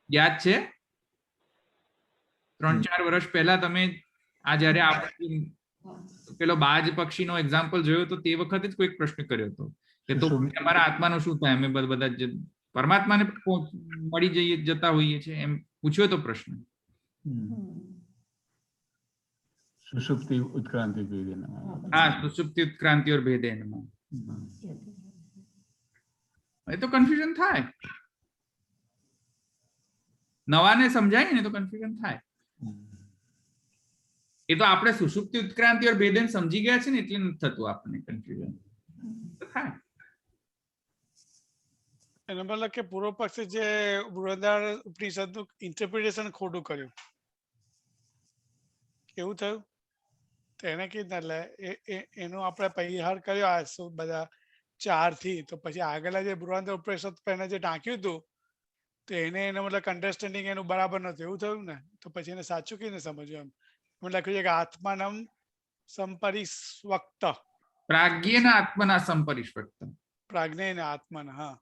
યાદ છે? 3-4 વર્ષ પહેલા તમે આ જયારે આપણે પેલો બાજ પક્ષીનો એક્ઝામ્પલ જોયો તો તે વખતે જ કોઈક પ્રશ્ન કર્યો હતો કે તો અમારા આત્માનું શું થાય, અમે બધા પરમાત્માને મળી જતા હોઈએ છીએ એમ પૂછ્યો તો પ્રશ્ન. સુષુપ્તિ ઉત્ક્રાંતિ ભેદેન. હા, સુષુપ્તિ ઉત્ક્રાંતિ ઓર ભેદેન. એ તો કન્ફ્યુઝન થાય, નવાને સમજાય ને તો કન્ફ્યુઝન થાય. એ તો આપણે સુષુપ્તિ ઉત્ક્રાંતિ ઓર ભેદેન સમજી ગયા છે ને એટલે નથી થતું આપણને કન્ફ્યુઝન થાય. એનો મતલબ કે પૂર્વ પક્ષે જે બૃહદારણ્યક ઉપનિષદનું ઇન્ટરપ્રિટેશન ખોટું કર્યું, કેવું થયું? તો એને કીધું એટલે એનો આપણે પરિહાર કર્યો આ બધા 4 થી. તો પછી આગળના જે બૃહદારણ્યક ઉપનિષદ એને જે ટાંક્યું હતું તો એનો મતલબ અન્ડરસ્ટેન્ડિંગ એનું બરાબર નતું, એવું થયું ને. તો પછી એને સાચું કીને સમજ્યું? એમ લખ્યું છે કે આત્માનમ સંપરિશ્વક્ત, પ્રાજ્ઞેના આત્મના સંપરિશ્વક્ત. પ્રાજ્ઞેન આત્માના. હા,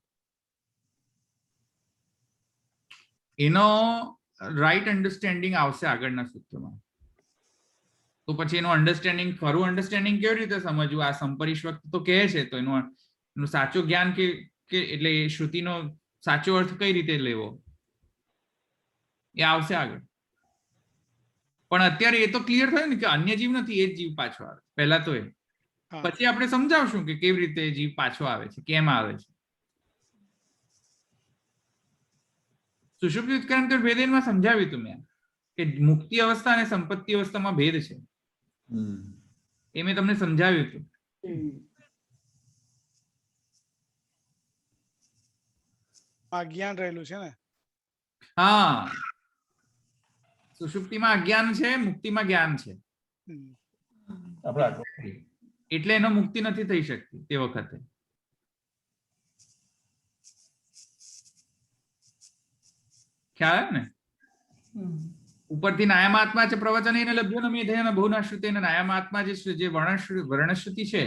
એનો રાઈટ અન્ડરસ્ટેન્ડિંગ આવશે આગળના સૂત્રમાં. તો પછી એનું અન્ડરસ્ટેન્ડિંગ, ખરું અન્ડરસ્ટેન્ડિંગ કેવી રીતે સમજવું? આ સંપરિશ્વક્ત તો કહે છે, તો એનું સાચું જ્ઞાન કે એટલે એ શ્રુતિનો સાચો અર્થ કઈ રીતે લેવો એ આવશે આગળ. પણ અત્યારે એ તો ક્લિયર થયું ને કે અન્ય જીવ નથી, એ જ જીવ પાછો આવે પહેલા તો એ. પછી આપણે સમજાવશું કે કેવી રીતે જીવ પાછો આવે છે, કેમ આવે છે. સુષુપ્તિ ઉત્ક્રાંતિ ભેદેનમાં સમજાવ્યું તું મેં કે મુક્તિ અવસ્થા અને સંપત્તિ અવસ્થામાં ભેદ છે, એ મેં તમને સમજાવ્યું હતું. અજ્ઞાન રહેલું છે ને. હા, સુષુપ્તિમાં અજ્ઞાન છે, મુક્તિમાં જ્ઞાન છે. એટલે એનો મુક્તિ નથી થઈ શકતી તે વખતે. ખ્યાલ આવે ને? ઉપરથી નાયમાત્મા છે પ્રવચન એને લભ્યો ને મેધેય બહુનાશ્રુતિ, નાયમાત્મા જે વર્ણશ્રુતિ છે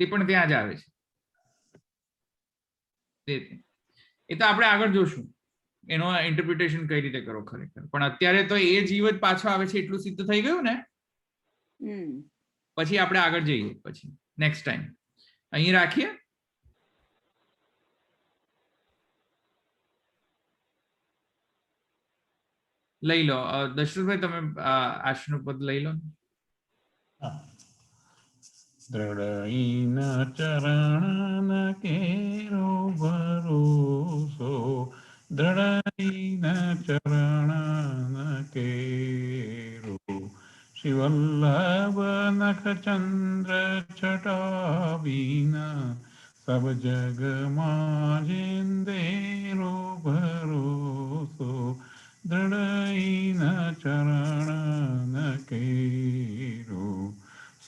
તે પણ ત્યાં જ આવે છે. એ તો આપણે આગળ જોશું એનો ઇન્ટરપ્રિટેશન કઈ રીતે કરો ખરેખર. પણ અત્યારે તો એ જીવ જ પાછો આવે છે એટલું સિદ્ધ થઈ ગયું ને. પછી આપણે આગળ જઈએ, પછી નેક્સ્ટ ટાઈમ અહીં રાખીએ. લઈ લો દશરથભાઈ, તમે આશનું પદ લઈ લો. દ્રઢઈન ચરણ કેરો ભરોસો, દ્રઢઈન ચરણ કેરો. શ્રી વલ્લભ નખ ચંદ્ર છટા વિના, સબ જગ માજેન્દેરો ભરોસો, દ્રઢઈન ચરણ કેરો.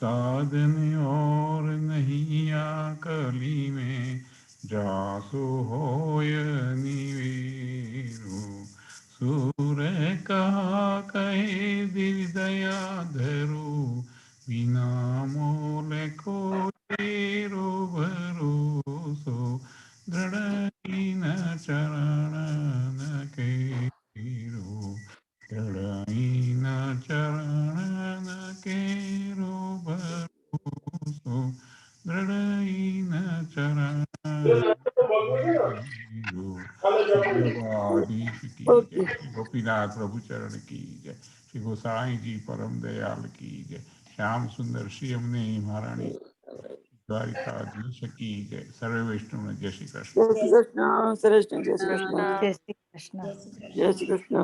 साधन और नहीं आकली में, जासु होय निवेरो. सूर कहा कहे दिव्य दया धरो, बिना मोल को तेरो भरोसो, दृढ़ चरण केरो. दृढ़ चरण केरो भरोसो, दृढ़ चरण केरो. शुक्रवादीश की जय, श्री गोपीनाथ प्रभु चरण की जय, श्री गोसाई जी परम दयाल की जय, श्याम सुंदर श्री अमने महारानी द्वारिकाधीश की जय. सर्वे वैष्णव जय श्री कृष्ण. જય શ્રી કૃષ્ણ. સરસ જય શ્રી કૃષ્ણ. જય શ્રી કૃષ્ણ. જય શ્રી કૃષ્ણ. જય શ્રી કૃષ્ણ.